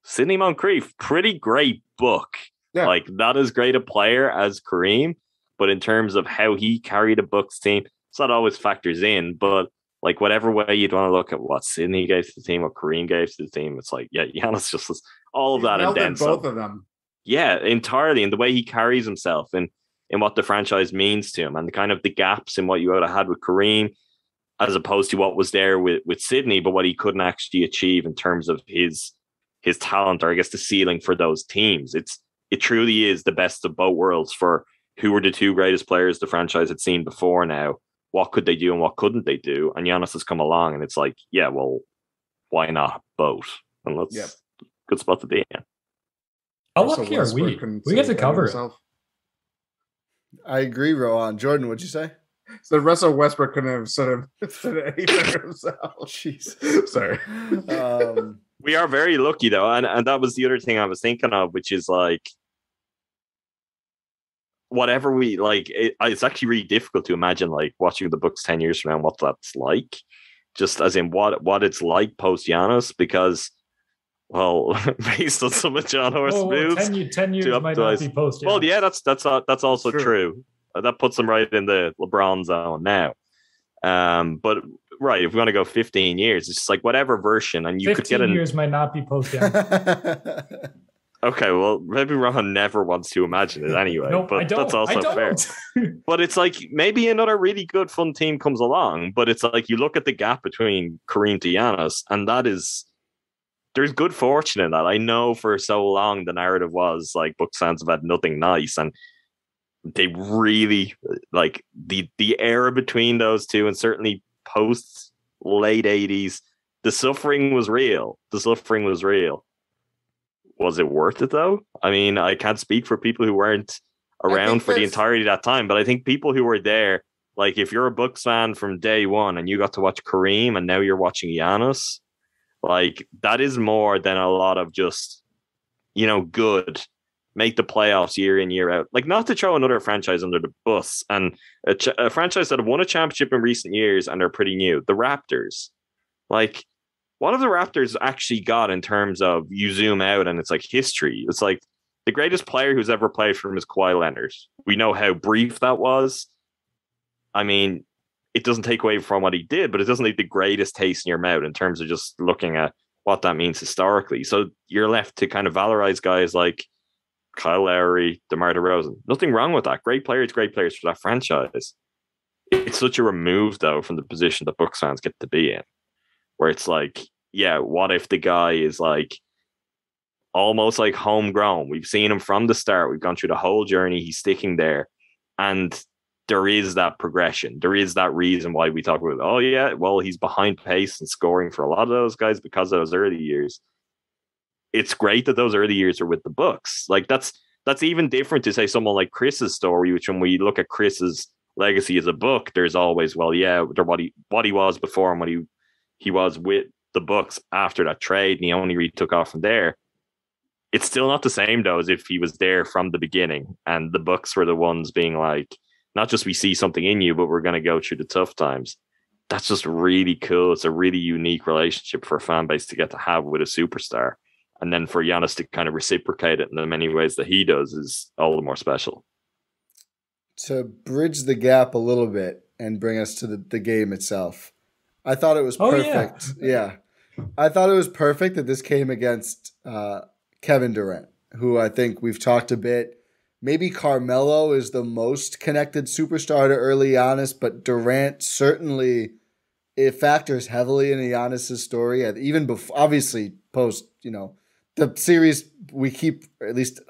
Sidney Moncrief, pretty great book. Yeah. Like not as great a player as Kareem, but in terms of how he carried a Bucks team, it's not always factors in, but like whatever way you'd want to look at what Sidney gave to the team, what Kareem gave to the team, it's like, Giannis just was all of that and then both of them. Yeah, entirely. And the way he carries himself and what the franchise means to him, and the kind of the gaps in what you would have had with Kareem, as opposed to what was there with Sidney, but what he couldn't actually achieve in terms of his talent, or I guess the ceiling for those teams. It truly is the best of both worlds for who were the two greatest players the franchise had seen before now. What could they do and what couldn't they do? And Giannis has come along, and it's like, well, why not both? And that's a good spot to be in. How lucky are we? We get to cover it. I agree, Rohan. Jordan, what'd you say? So Russell Westbrook couldn't have said anything for himself. Jeez. Sorry. We are very lucky, though. And that was the other thing I was thinking of, which is like, whatever we like, it's actually really difficult to imagine like watching the Bucks 10 years from now and what that's like, just as in what it's like post Giannis, because based on some of John Horst moves, 10 years might not be post Giannis. Well, yeah, that's also true. That puts them right in the LeBron zone now. But right, if we want to go 15 years, it's just like whatever version, and you could get 15 years might not be post-game. Okay, well, maybe Ron never wants to imagine it anyway, Nope, but that's also fair. But it's like maybe another really good, fun team comes along, but it's like you look at the gap between Kareem to Giannis, and there's good fortune in that. I know for so long the narrative was like Bucks fans have had nothing nice, and they really like the era between those two, and certainly post late 80s, the suffering was real. Was it worth it though? I mean, I can't speak for people who weren't around for the entirety of that time, but I think people who were there, like if you're a Bucks fan from day one and you got to watch Kareem and now you're watching Giannis, like that is more than a lot of just, good, make the playoffs year in, year out. Like not to throw another franchise under the bus, and a franchise that have won a championship in recent years and are pretty new, the Raptors. Like, what have the Raptors actually got in terms of you zoom out and it's like history? It's like the greatest player who's ever played for him is Kawhi Leonard. We know how brief that was. I mean, it doesn't take away from what he did, but it doesn't leave the greatest taste in your mouth in terms of just looking at what that means historically. So you're left to kind of valorize guys like Kyle Lowry, DeMar DeRozan. Nothing wrong with that. Great players for that franchise. It's such a remove, though, from the position that Bucks fans get to be in, where it's like, yeah, what if the guy is like almost like homegrown? We've seen him from the start. We've gone through the whole journey. He's sticking there. And there is that progression. There is that reason why we talk about, oh, yeah, well, he's behind pace and scoring for a lot of those guys because of those early years. It's great that those early years are with the Bucks. Like that's even different to say someone like Chris's story, which when we look at Chris's legacy as a Buck, there's always, well, yeah, what he was before and what he was with the Bucks after that trade, and he only really took off from there. It's still not the same though as if he was there from the beginning, and the Bucks were the ones being like, not just we see something in you, but we're going to go through the tough times. That's just really cool. It's a really unique relationship for a fan base to get to have with a superstar. And then for Giannis to kind of reciprocate it in the many ways that he does is all the more special. To bridge the gap a little bit and bring us to the game itself, I thought it was perfect. Yeah. I thought it was perfect that this came against Kevin Durant, who I think we've talked a bit. Maybe Carmelo is the most connected superstar to early Giannis, but Durant certainly, it factors heavily into Giannis's story. And even before, obviously, post, the series we keep, at least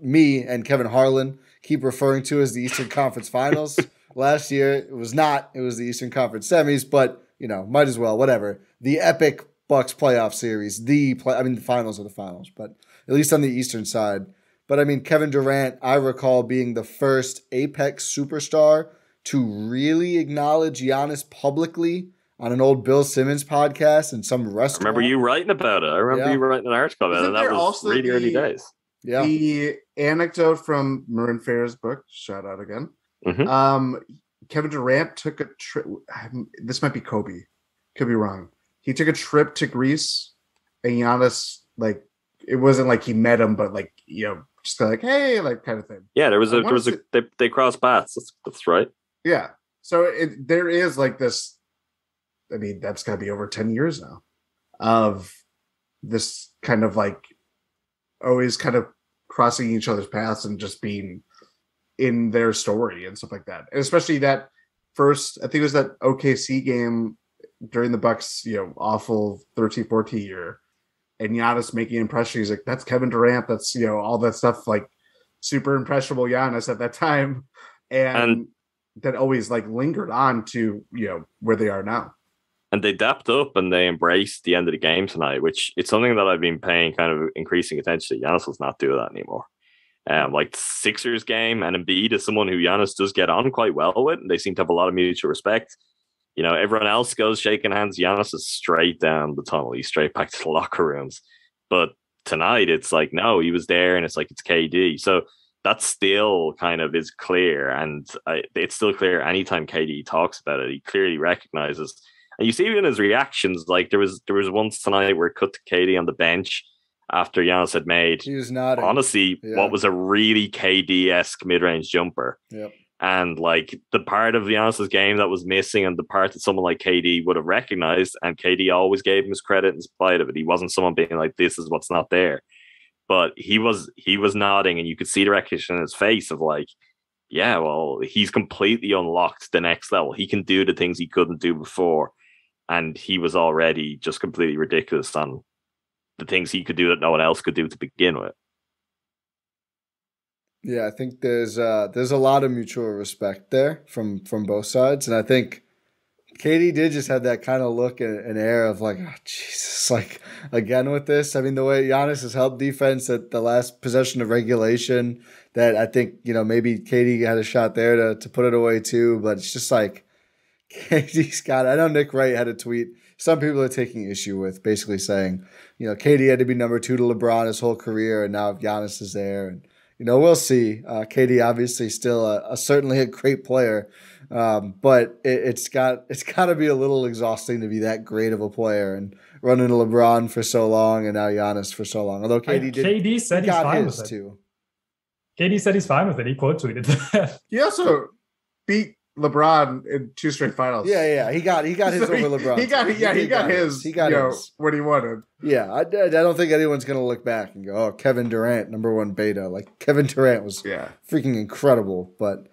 me and Kevin Harlan keep referring to as the Eastern Conference Finals. Last year, it was not. It was the Eastern Conference Semis, but, might as well, whatever. The epic Bucks playoff series, the finals are the finals, but at least on the Eastern side. But, Kevin Durant, I recall being the first Apex superstar to really acknowledge Giannis publicly on an old Bill Simmons podcast in some restaurant. I remember you writing about it. I remember you writing an article about it. That was really early days. Yeah. The anecdote from Marin Fair's book, shout out again. Mm-hmm. Kevin Durant took a trip. This might be Kobe. Could be wrong. He took a trip to Greece, and Giannis, it wasn't like he met him, but just like, hey, kind of thing. Yeah, they crossed paths. That's right. Yeah. So there is this. That's got to be over 10 years now of this kind of always kind of crossing each other's paths and just being in their story and stuff like that. And especially that first, I think it was that OKC game during the Bucks, awful 13-14 year, and Giannis making an impression. He's like, that's Kevin Durant. That's, all that stuff, super impressionable Giannis at that time. And that always lingered on to, where they are now. And they dapped up and they embraced the end of the game tonight, which it's something that I've been paying kind of increasing attention to. Giannis does not do that anymore. Sixers game, and Embiid is someone who Giannis does get on quite well with, and they seem to have a lot of mutual respect. Everyone else goes shaking hands. Giannis is straight down the tunnel. He's straight back to the locker rooms. But tonight, it's no, he was there, and it's KD. So that still kind of is clear, and it's still clear anytime KD talks about it, he clearly recognizes. And you see it in his reactions. There was once tonight where it cut to KD on the bench after Giannis had made, he was nodding. Honestly, what was a really KD-esque mid-range jumper. Yep. And like the part of Giannis's game that was missing, and the part that someone like KD would have recognized, and KD always gave him his credit in spite of it. He wasn't someone being like, "This is what's not there," but he was nodding, and you could see the recognition in his face of like, "Yeah, well, he's completely unlocked the next level. He can do the things he couldn't do before." And he was already just completely ridiculous on the things he could do that no one else could do to begin with. Yeah, I think there's a lot of mutual respect there from both sides, and I think KD did just have that kind of look and air of like, oh, Jesus, like again with this. I mean, the way Giannis has helped defense at the last possession of regulation, that I think maybe KD had a shot there to put it away too, but it's just like KD's got it. I know Nick Wright had a tweet. Some people are taking issue with basically saying, KD had to be number 2 to LeBron his whole career, and now if Giannis is there, and we'll see. KD obviously still certainly a great player, but it's got to be a little exhausting to be that great of a player and running to LeBron for so long and now Giannis for so long. Although KD said he's fine with it too. KD said he's fine with it. He quote tweeted that. He also beat LeBron in 2 straight finals. Yeah. He got his over LeBron. He got his. He got his. What he wanted. Yeah, I don't think anyone's going to look back and go, "Oh, Kevin Durant, number 1 beta." Like Kevin Durant was freaking incredible, but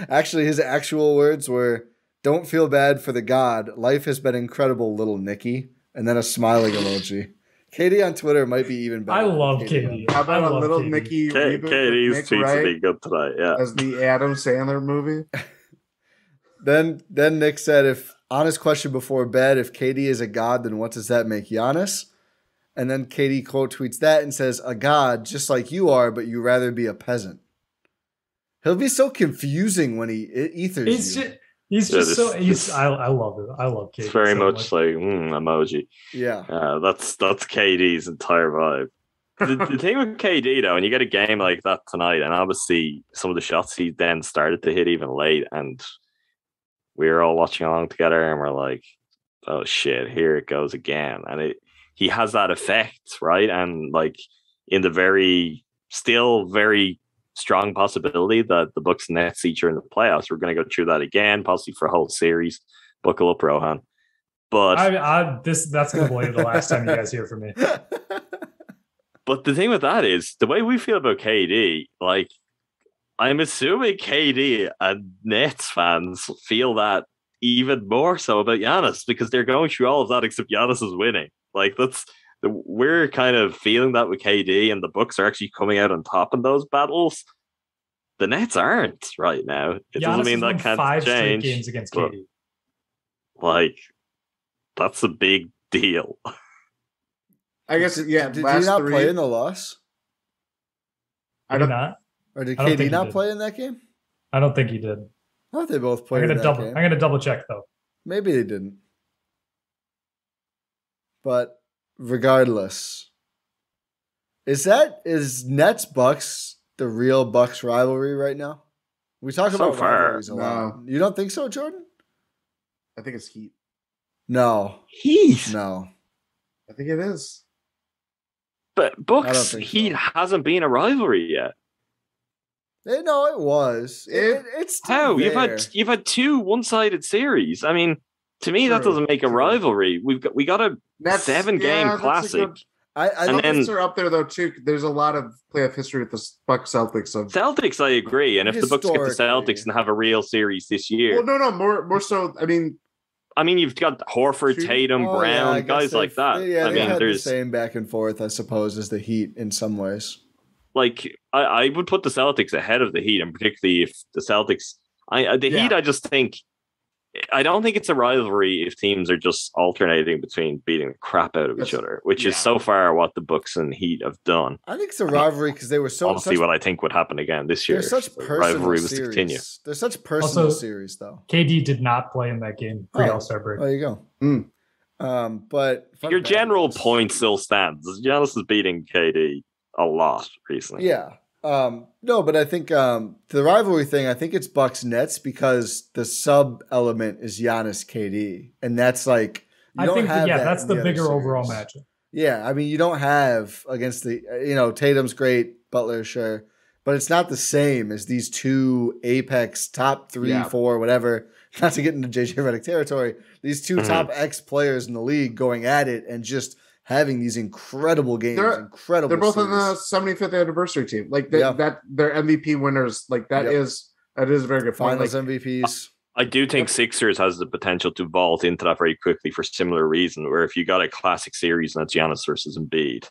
actually his actual words were, "Don't feel bad for the god. Life has been incredible, little Nicky," and then a smiling emoji. KD on Twitter might be even better. I love KD. How about a little KD. Nicky reboot? KD's tweets will be good tonight, yeah. As the Adam Sandler movie. Then Nick said, "If honest question before bed, if KD is a god, then what does that make Giannis?" And then KD quote tweets that and says, "A god, just like you are, but you rather be a peasant." He'll be so confusing when he ethers you. I love it. I love KD. It's very much like emoji. Yeah. That's KD's entire vibe. The thing with KD though, when you get a game like that tonight, and obviously some of the shots he then started to hit even late, and we were all watching along together, and we're like, "Oh shit, here it goes again." And he has that effect, right? And like in the very strong possibility that the Bucks and Nets feature in the playoffs. We're going to go through that again, possibly for a whole series. Buckle up, Rohan. But that's going to be the last time you guys hear from me. But the thing with that is the way we feel about KD. Like, I'm assuming KD and Nets fans feel that even more so about Giannis, because they're going through all of that except Giannis is winning. Like we're kind of feeling that with KD, and the Bucks are actually coming out on top in those battles. The Nets aren't right now. It doesn't mean that can't 5 change. Straight games against KD. Like, that's a big deal. I guess, yeah. Did he not play in the loss? I don't know. Or did KD not play in that game? I don't think he did. I thought they both played in that game. I'm going to double check, though. Maybe they didn't. But regardless, is Nets Bucks the real Bucks rivalry right now? We talk about rivalries a lot. You don't think so, Jordan? I think it's Heat. No. Heat? No. I think it is. But Bucks Heat hasn't been a rivalry yet. No, it was. It's how there. You've had 2 one-sided series. I mean, to me, that doesn't make a rivalry. We got a 7-game classic. I think Bucks are up there though too. There's a lot of playoff history with the Bucks Celtics. Celtics, I agree. And if the Bucks get the Celtics and have a real series this year, well, no, more so. I mean, you've got Horford, Tatum, Brown, guys like that. Yeah, they had the same back and forth, I suppose, as the Heat in some ways. Like, I would put the Celtics ahead of the Heat, and particularly if the Celtics. Heat, I just think. I don't think it's a rivalry if teams are just alternating between beating the crap out of each other, which is so far what the Bucks and Heat have done. I think it's a rivalry because they were so. I'll see what I think would happen again this year. They're such personal rivalry was to continue. They're such personal series, though. KD did not play in that game pre All-Star break. There you go. But your general point still stands. Giannis is beating KD a lot recently. Yeah. No, but I think the rivalry thing, I think it's Bucks Nets because the sub element is Giannis KD. And that's like, that's the bigger overall matchup. Yeah. I mean, you don't have against Tatum's great, Butler, sure. but it's not the same as these two apex top 3, 4, whatever. Not to get into JJ Redick territory. These two top X players in the league going at it and just having these incredible games, They're both on the 75th anniversary team. Like that, they're MVP winners. Like that is a very good point. Finals MVPs. I do think Sixers has the potential to vault into that very quickly for similar reason. Where if you got a classic series and that's Giannis versus Embiid,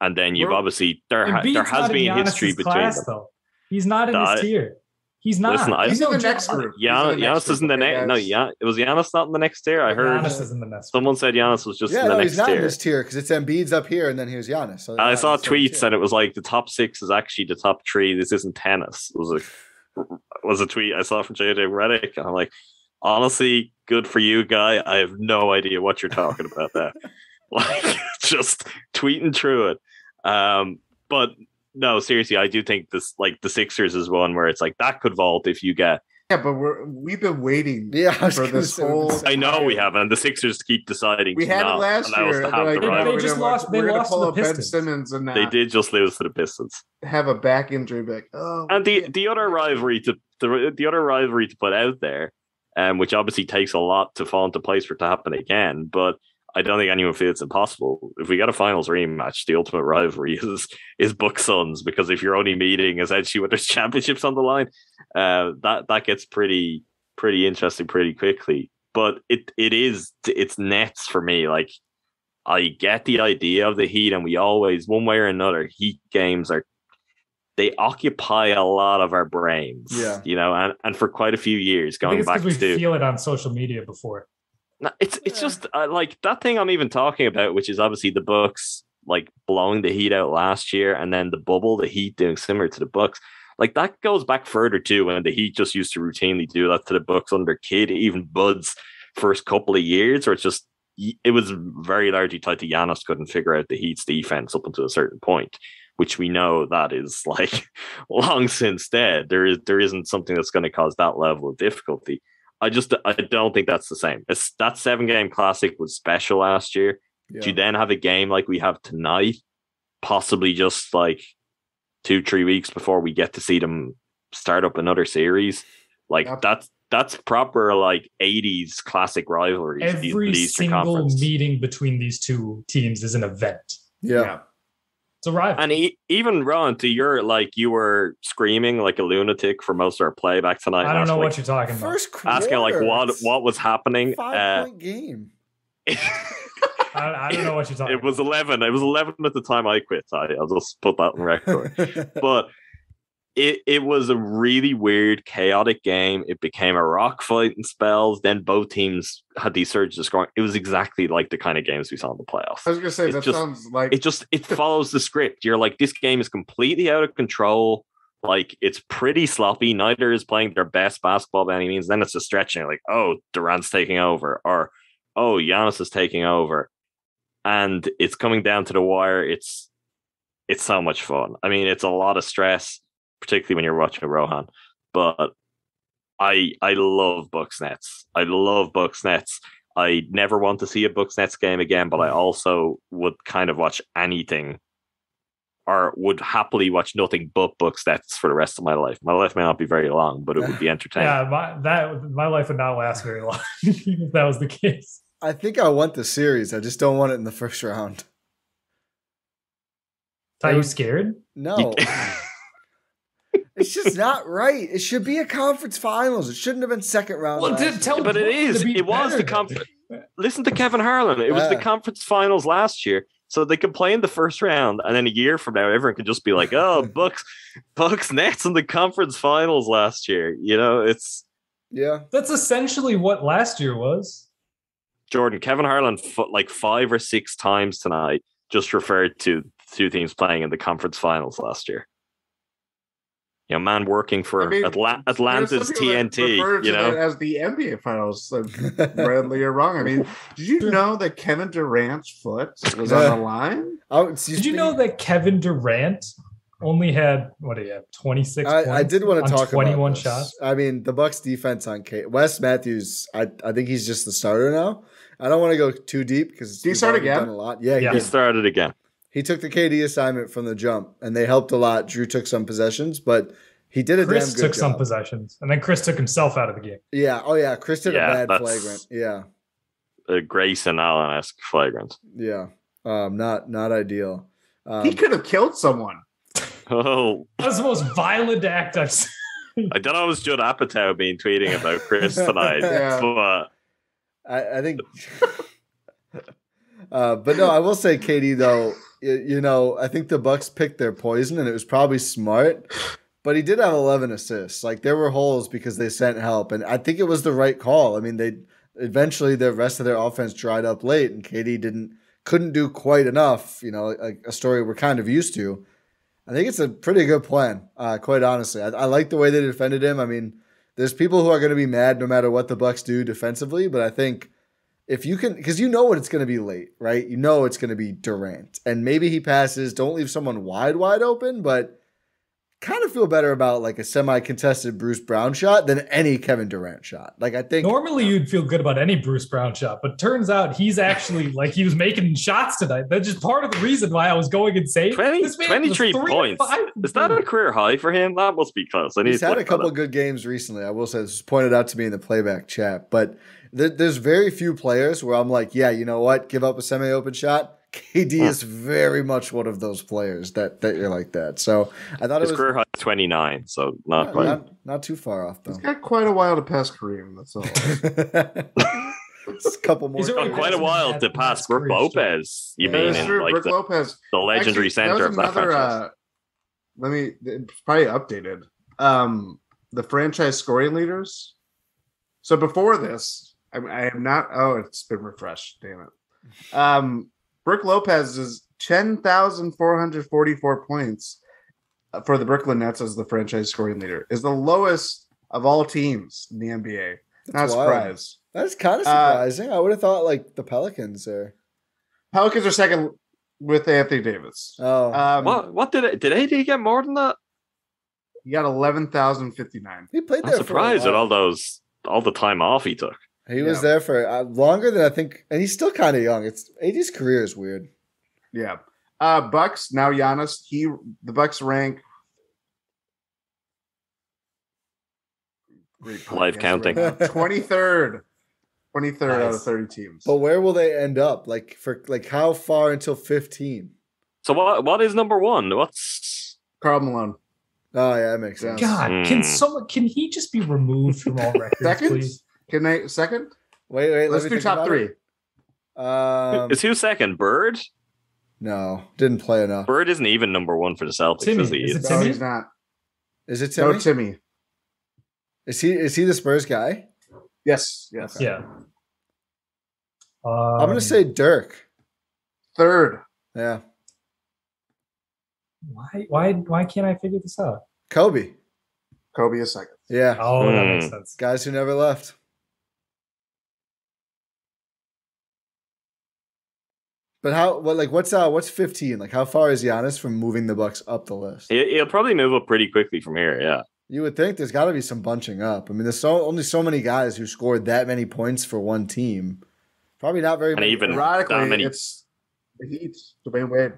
and then you've obviously there has been history between them. Though. He's not in this tier. He's not. Listen, he's in the next group. Giannis isn't the next. No, it was Giannis not in the next tier. I heard Giannis is in the next. Someone said Giannis was just in the next tier. He's not in this tier because it's Embiid's up here and then here's Giannis. So I saw tweets and it was like the top 6 is actually the top 3. This isn't tennis. It was a tweet I saw from JJ Redick, and I'm like, honestly, good for you, guy. I have no idea what you're talking about there. Just tweeting through it. But no, seriously, I do think this, the Sixers is one where it's like that could vault if you get. Yeah, but we've been waiting for this whole. I know we have, and the Sixers keep deciding. We had it last year. They just lost. They lost to the Pistons. Ben Simmons, and they did just lose to the Pistons. Have a back injury, and the other rivalry to put out there, which obviously takes a lot to fall into place for it to happen again, but I don't think anyone feels it's impossible. If we get a finals rematch, the ultimate rivalry is Bucks Suns, because if you're only meeting essentially when there's championships on the line, that gets pretty interesting pretty quickly. But it's Nets for me. I get the idea of the Heat, and we always, one way or another, Heat games they occupy a lot of our brains. Yeah, and for quite a few years going back to we feel it on social media before. It's just that thing I'm even talking about, which is obviously the Bucks blowing the Heat out last year, and then the bubble, the Heat doing similar to the Bucks. That goes back further too, when the Heat just used to routinely do that to the Bucks under Kidd, even Bud's first couple of years, where it was very largely tied to Giannis couldn't figure out the Heat's defense up until a certain point, which we know that is long since dead. There isn't something that's going to cause that level of difficulty. I don't think that's the same. That 7-game classic was special last year. Yeah. To then have a game like we have tonight, possibly just 2-3 weeks before we get to see them start up another series, that's proper 80s classic rivalries. Every single meeting between these two teams is an event. Yeah. It's a rival. And even Ron, to your you were screaming like a lunatic for most of our playback tonight. I don't know what you're talking about. First quarter, asking what was happening. 5-point game. I don't know what you're talking about. It was 11. It was 11 at the time I quit. I'll just put that on record. But it was a really weird, chaotic game. It became a rock fight in spells. Then both teams had these surges of scoring. It was exactly like the kind of games we saw in the playoffs. I was going to say, sounds like... It follows the script. You're like, this game is completely out of control. It's pretty sloppy. Neither is playing their best basketball by any means. Then it's a stretching. Oh, Durant's taking over. Or, oh, Giannis is taking over. And it's coming down to the wire. It's so much fun. I mean, it's a lot of stress, particularly when you're watching Rohan. But I love Bucks Nets. I love Bucks Nets. I never want to see a Bucks Nets game again, but I also would kind of watch anything, or would happily watch nothing but Bucks Nets for the rest of my life. My life may not be very long, but it would be entertaining. Yeah, my life would not last very long if that was the case. I think I want the series. I just don't want it in the first round. Are you scared? No. It's just not right. It should be a conference finals. It shouldn't have been second round. Well, but it is. It was the conference. Listen to Kevin Harlan. It was the conference finals last year. So they could play in the first round, and then a year from now, everyone could just be like, "Oh, Bucks Nets in the conference finals last year." That's essentially what last year was. Jordan, Kevin Harlan 5 or 6 times tonight just referred to 2 teams playing in the conference finals last year. Man working for Atlanta's TNT. As the NBA finals, rightly or wrong. I mean, did you know that Kevin Durant's foot was on the line? Did you know that Kevin Durant only had 26 points? I did want to talk 21 about this. shots. I mean, the Bucks defense on Wes Matthews. I think he's just the starter now. I don't want to go too deep because he started again. Done a lot. Yeah, he started again. He took the KD assignment from the jump, and they helped a lot. Drew took some possessions, but he did a Chris damn good took job. some possessions, and then Chris took himself out of the game. Yeah. Oh, yeah. Chris did a bad that's flagrant. Yeah. A Grayson Allen-esque flagrant. Yeah. Not ideal. He could have killed someone. Oh, That was the most violent act I've seen. I don't know. It was Judd Apatow being tweeting about Chris tonight, Yeah. but I think, but no, I will say, KD though. I think the Bucks picked their poison, and it was probably smart. But he did have 11 assists. Like there were holes because they sent help, and I think it was the right call. I mean, they eventually the rest of their offense dried up late, and KD couldn't do quite enough. Like a story we're kind of used to. I think it's a pretty good plan, quite honestly. I like the way they defended him. I mean, there's people who are going to be mad no matter what the Bucks do defensively, but I think if you can, because what it's going to be late, right? It's going to be Durant, and maybe he passes. Don't leave someone wide open, but kind of feel better about like a semi-contested Bruce Brown shot than any Kevin Durant shot. Like I think normally you'd feel good about any Bruce Brown shot, but turns out he's actually like he was making shots tonight. That's just part of the reason why I was going insane. 23 points. Is that a career high for him? That must be close. He's had a couple of good games recently. I will say this was pointed out to me in the playback chat, but there's very few players where I'm like, yeah, you know what? Give up a semi-open shot. KD is very much one of those players that you're like that. So I thought his it was career high 29, so not quite. Not too far off though. He's got quite a while to pass Kareem. That's all. It's a couple more. He's got quite a while to pass Brooke Lopez. You mean in like Brooke Lopez, the legendary center of that franchise? It's probably updated. The franchise scoring leaders. So before this, I am not. Oh, it's been refreshed. Damn it. Brooke Lopez is 10,444 points for the Brooklyn Nets as the franchise scoring leader. Is the lowest of all teams in the NBA. Not a surprise. That's kind of surprising. I would have thought like the Pelicans are. Pelicans are second with Anthony Davis. Oh, what did AD get more than that? He got 11,059. he played I'm there. surprised at all the time off he took. He was there for longer than I think, and he's still kind of young. AD's career is weird. Yeah. Bucks, now Giannis. The Bucks rank. Live counting. 23rd. 23rd Nice. out of 30 teams. But where will they end up? Like how far until 15? So what is number one? What's Karl Malone. Oh yeah, that makes sense. God, can he just be removed from all records, Second? please? Can I second? Wait. Let's let me do think top about three. it. is who second? Bird? No, didn't play enough. Bird isn't even number one for the Celtics, Timmy, is he? is it No, Timmy? he's not. Is it Timmy? No, Timmy. Is he the Spurs guy? Yes. Yeah. I'm gonna say Dirk. Third. Yeah, Why can't I figure this out? Kobe. Kobe is second. Yeah, Oh, that makes sense. guys who never left. But what's 15? Like how far is Giannis from moving the Bucks up the list? He'll probably move up pretty quickly from here. Yeah. You would think there's got to be some bunching up. I mean, there's only so many guys who scored that many points for one team. Probably not very And many. even that Ironically, many. it's the Heat. Dwayne Wade.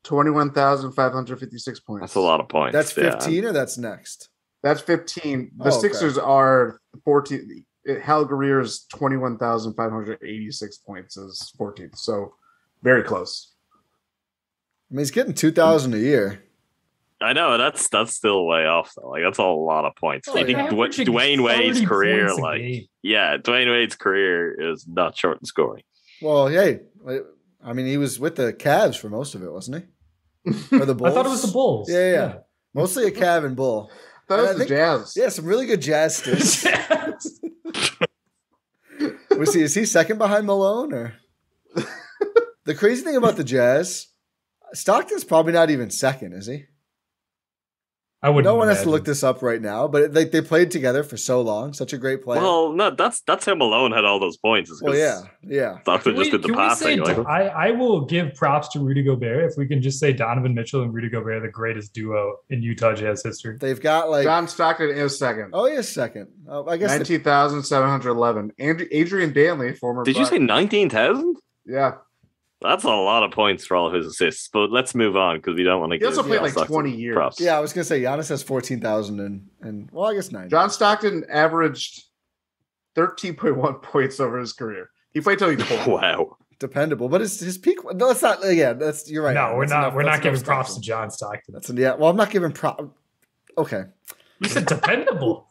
21,556 points. That's a lot of points. That's yeah. 15 or that's next? That's 15. The Oh, okay. Sixers are 14. Hal Greer's 21,586 points is 14th. So very close. I mean, he's getting 2,000 a year. I know that's still way off though. Like that's a lot of points. Oh, I think yeah. Dwayne Wade's 30 career, points a like game. Dwayne Wade's career is not short in scoring. Well, hey, I mean, he was with the Cavs for most of it, wasn't he? Or the Bulls? I thought it was the Bulls. Yeah. Mostly a Cav and Bull. That And was I the think- Jazz. Yeah, some really good Jazz sticks. Is he second behind Malone or? The crazy thing about the Jazz, Stockton's probably not even second, is he? I wouldn't. No one has to imagine. look this up right now, but they played together for so long. Such a great player. Well, no, that's how Malone had all those points. is 'cause yeah. Stockton just did the passing. Like, I will give props to Rudy Gobert if we can just say Donovan Mitchell and Rudy Gobert are the greatest duo in Utah Jazz history. They've got like. John Stockton is second. Oh, he is second. I guess. 19,711. Adrian Danley, former. did you Buck. say 19,000? Yeah. That's a lot of points for all of his assists. But let's move on because we don't want to. He also played like 20 years. Props. Yeah, I was gonna say Giannis has 14,000 and well, I guess 9. John Stockton averaged 13.1 points over his career. He played till he was 40. Wow. Dependable, but his peak. No, that's not. Yeah, that's you're right. No, we're That's not. enough- We're that's not giving enough props to Stockton. John Stockton. That's well, I'm not giving prop. Okay, You said dependable.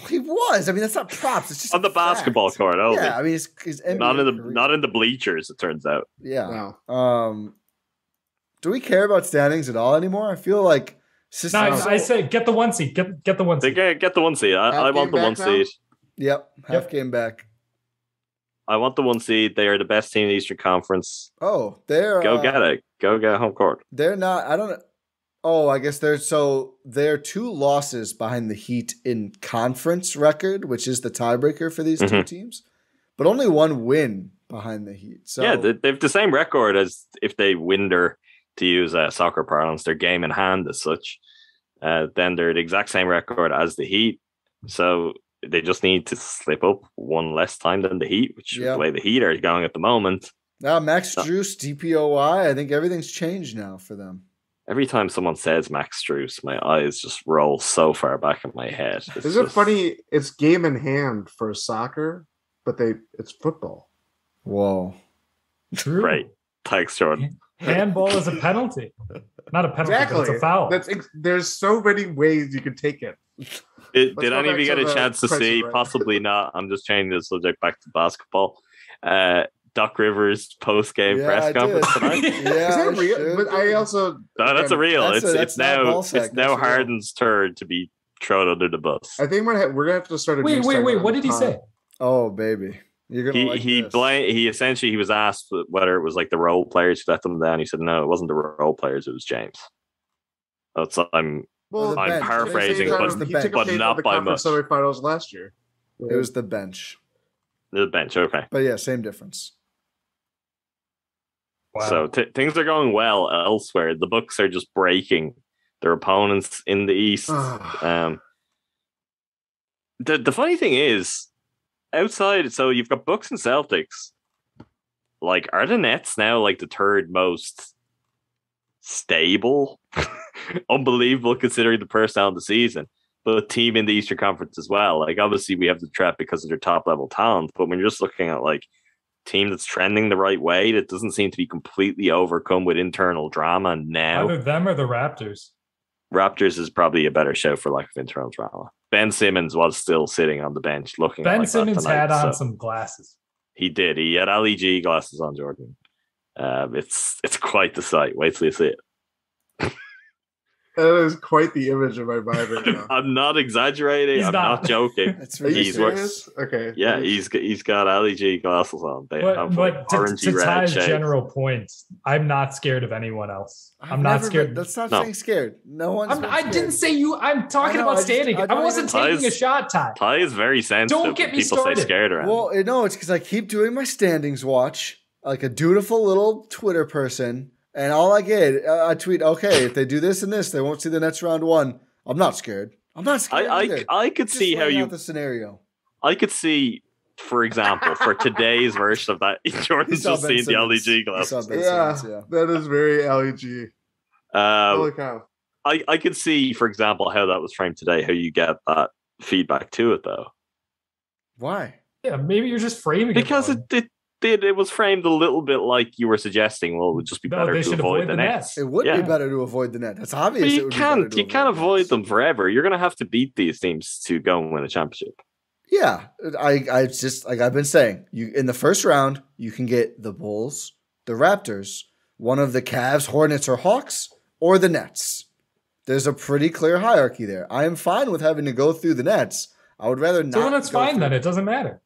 he was. I mean, that's not props. It's just On the basketball fact. court, only. Yeah, I mean, his NBA not in the career. not in the bleachers. It turns out. Yeah. No. Do we care about standings at all anymore? I feel like. No, I say get the 1 seed. Get the 1 They seed. get the 1 seed. I want the game 1 back now? seed. Yep, half game back. I want the 1 seed. They are the best team in the Eastern Conference. Oh, they're Go get it. Go get home court. They're not. I don't. Oh, I guess they're 2 losses behind the Heat in conference record, which is the tiebreaker for these 2 teams, but only 1 win behind the Heat. So Yeah, they have the same record as if they win their, to use soccer parlance, their game in hand as such. Then they're the exact same record as the Heat. So they just need to slip up 1 less time than the Heat, which is the way the Heat are going at the moment. now Max Strus, DPOY. I think everything's changed now for them. Every time someone says Max Strus, my eyes just roll so far back in my head. Is it funny? It's game in hand for soccer, but it's football. Whoa. True. Great. Thanks, Jordan. Handball is a penalty. Not a penalty, but it's a foul. There's so many ways you can take it. Did go any of back you to get a the chance to Price is see? Right. Possibly not. I'm just changing the subject back to basketball. Doc Rivers post-game Yeah, press I conference did. tonight. Yeah, Is that I real? should But I do. also No, that's a real. That's It's not now ballsack, it's now that's real. Harden's turn to be thrown under the bus. I think we're gonna have to start a Wait. new segment What on did he the say? pod. Oh, baby. You're going to like this. He essentially he was asked whether it was like the role players who let them down. He said no, it wasn't the role players. It was James. So I'm The I'm bench. paraphrasing, They say it but- was the he bench. took a but page not of the by conference much. semifinals last year. It was the bench. the bench. Okay. But yeah, same difference. Wow. So things are going well elsewhere. The Bucks are just breaking their opponents in the East. The funny thing is, outside, so you've got Bucks and Celtics. Like, are the Nets now like the 3rd most stable? Unbelievable considering the personnel of the season. But a team in the Eastern Conference as well. Like, obviously we have the threat because of their top level talent, but when you're just looking at like team that's trending the right way, that doesn't seem to be completely overcome with internal drama now. Either them or the Raptors. Raptors is probably a better show for lack of internal drama. Ben Simmons was still sitting on the bench looking Ben like that Simmons tonight, had on so some glasses. he did. He had LEG glasses on, Jordan. It's quite the sight. Wait till you see it. That is quite the image in my mind right now. I'm not exaggerating. He's I'm not not. joking. It's Are you He's serious? Okay. Yeah, he's got LEG glasses on. They have But to orangey red Ty's shades. general point, I'm not scared of anyone else. I've I'm not never scared. been- That's not No. saying scared. No one's. I'm, been I scared. didn't say you. I'm talking I know, about standing. I I don't wasn't even- taking a shot, Ty. Ty is very sensitive. Don't get when me people started. say scared around. Well, no, it's because I keep doing my standings watch like a dutiful little Twitter person, and all I get, I tweet, okay, if they do this and this, they won't see the Nets round 1. I'm not scared. I'm not scared. either. I could Just see how laying you. out the scenario. I could see, for example, for today's version of that, Jordan's saw just Ben seeing the Simmons. LEG He glasses. saw Ben Yeah, Simmons, that is very LEG. Holy cow. I could see, for example, how that was framed today. How you get that feedback to it, though, Why? Yeah, maybe you're just framing because it. it was framed a little bit like you were suggesting. Well, it would just be No, better they to should avoid the Nets. It would Yeah. be better to avoid the net. That's obvious. But it you would be better can't to you can't the avoid Nets. them forever. You're going to have to beat these teams to go and win a championship. Yeah, I just like I've been saying, you in the first round you can get the Bulls, the Raptors, one of the Cavs, Hornets, or Hawks, or the Nets. There's a pretty clear hierarchy there. I am fine with having to go through the Nets. I would rather not. So then it's go fine through- then. It doesn't matter.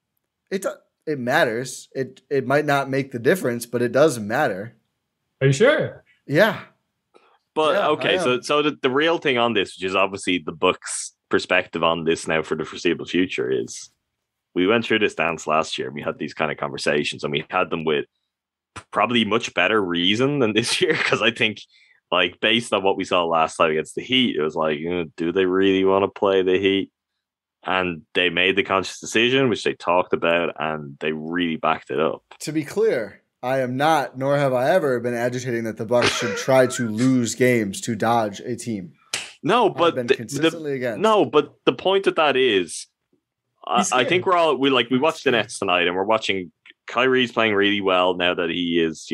It matters. It might not make the difference, but it does matter. Are you sure? Yeah. But Yeah, okay, I am. so the real thing on this, which is obviously the Bucks' perspective on this now for the foreseeable future, is we went through this dance last year. We had these kind of conversations, and we had them with probably much better reason than this year. Because I think, like, based on what we saw last time against the Heat, it was like, do they really want to play the Heat? And they made the conscious decision, which they talked about, and they really backed it up. To be clear, I am not, nor have I ever been agitating that the Bucks should try to lose games to dodge a team. No, but I've been consistently against. No, but the point of that is, I think we watched the Nets tonight, and we're watching Kyrie's playing really well now that he is,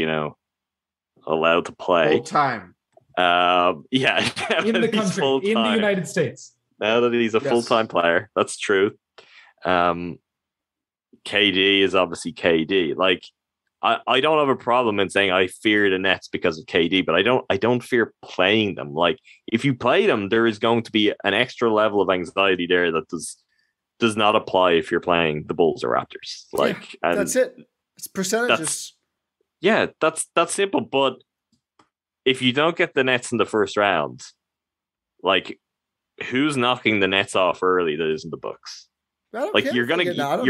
allowed to play full time. Yeah, in the country, in the United States. Now that he's a full-time player, that's true. KD is obviously KD. Like, I don't have a problem in saying I fear the Nets because of KD, but I don't fear playing them. Like, if you play them, there is going to be an extra level of anxiety there that does not apply if you're playing the Bulls or Raptors. Like, that's it. It's percentages. That's simple. But if you don't get the Nets in the first round, like, who's knocking the Nets off early that isn't the Bucks? You're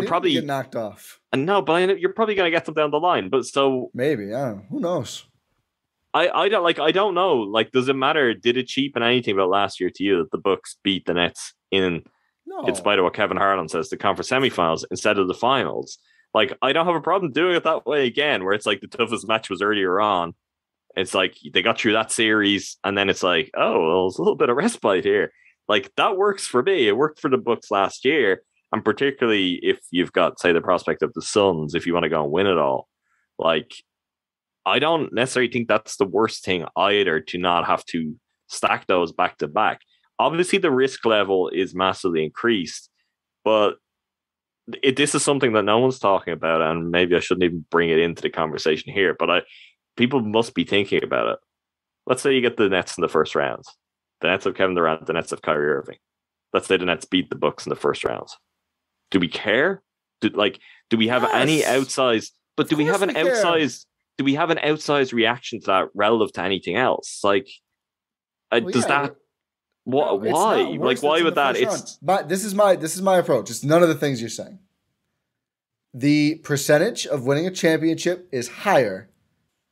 probably get knocked off. No, but you're probably gonna get them down the line. But so maybe, I don't know. Who knows? I don't know. Like, does it matter? Did it cheapen anything about last year to you that the Bucks beat the Nets in spite of what Kevin Harlan says, the conference semifinals instead of the finals? Like, I don't have a problem doing it that way again, where it's like the toughest match was earlier on. It's like they got through that series, and then it's like, oh, well, there's a little bit of respite here. Like, that works for me. It worked for the Bucks last year. And particularly if you've got, say, the prospect of the Suns, if you want to go and win it all. Like, I don't necessarily think that's the worst thing either, to not have to stack those back to back. Obviously, the risk level is massively increased, but this is something that no one's talking about, and maybe I shouldn't even bring it into the conversation here, but people must be thinking about it. Let's say you get the Nets in the first round. The Nets of Kevin Durant, the Nets of Kyrie Irving. Let's say the Nets beat the Bucks in the first round. Do we care? Do we have any outsized? But do we have an outsized? Do we have an outsized reaction to that relative to anything else? Like, does that? What? No, why? Like, why would that? This is my approach. It's none of the things you're saying. The percentage of winning a championship is higher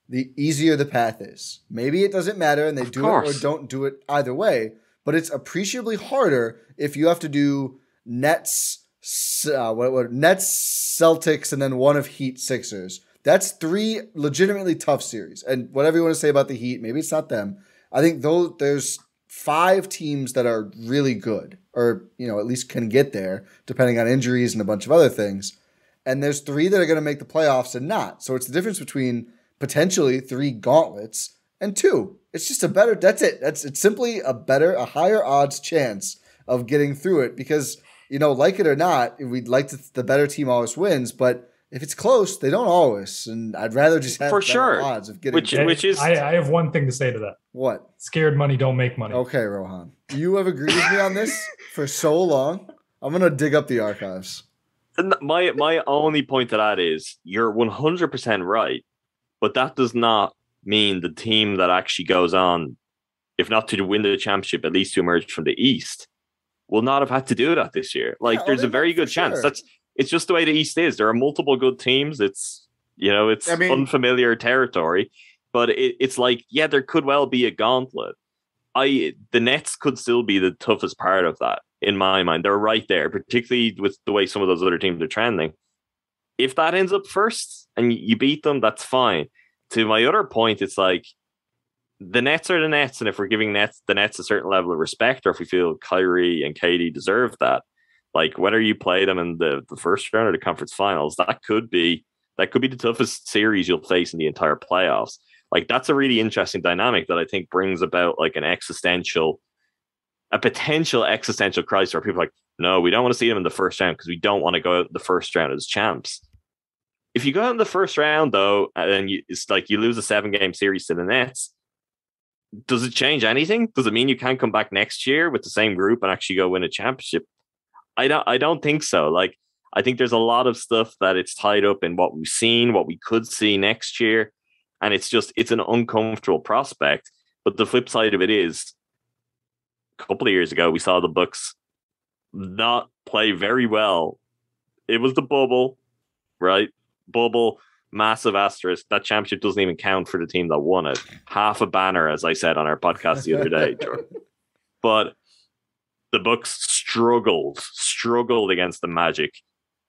the easier the path is. Maybe it doesn't matter, and they do it or don't do it either way. But it's appreciably harder if you have to do Nets. Nets, Celtics, and then one of Heat, Sixers. That's 3 legitimately tough series. And whatever you want to say about the Heat, maybe it's not them. I think there's 5 teams that are really good, or at least can get there, depending on injuries and a bunch of other things. And there's 3 that are going to make the playoffs and not. So it's the difference between potentially 3 gauntlets and 2. It's just a better. That's it. It's simply a higher odds chance of getting through it because. Like it or not, we'd like the better team always wins, but if it's close, they don't always. And I'd rather just have odds of getting which is I have one thing to say to that. What? Scared money don't make money. Okay, Rohan. You have agreed with me on this for so long. I'm gonna dig up the archives. My only point to that is you're 100% right, but that does not mean the team that actually goes on, if not to win the championship, at least to emerge from the East, will not have had to do that this year. Like, there's a very good chance. It's just the way the East is. There are multiple good teams. It's unfamiliar territory, but it's like, yeah, there could well be a gauntlet. The Nets could still be the toughest part of that in my mind. They're right there, particularly with the way some of those other teams are trending. If that ends up first and you beat them, that's fine. To my other point, it's like, the Nets are the Nets, and if we're giving the Nets a certain level of respect, or if we feel Kyrie and KD deserve that, like, whether you play them in the first round or the conference finals, that could be the toughest series you'll face in the entire playoffs. Like, that's a really interesting dynamic that I think brings about like a potential existential crisis where people are like, no, we don't want to see them in the first round because we don't want to go out in the first round as champs. If you go out in the first round though, and it's like you lose a 7-game series to the Nets. Does it change anything? Does it mean you can't come back next year with the same group and actually go win a championship? I don't think so. Like, I think there's a lot of stuff that it's tied up in what we've seen, what we could see next year. And it's an uncomfortable prospect. But the flip side of it is, a couple of years ago, we saw the Bucks not play very well. It was the bubble, right? Bubble. Massive asterisk. That championship doesn't even count for the team that won it. Half a banner, as I said on our podcast the other day, Jordan. But the Bucks struggled against the Magic.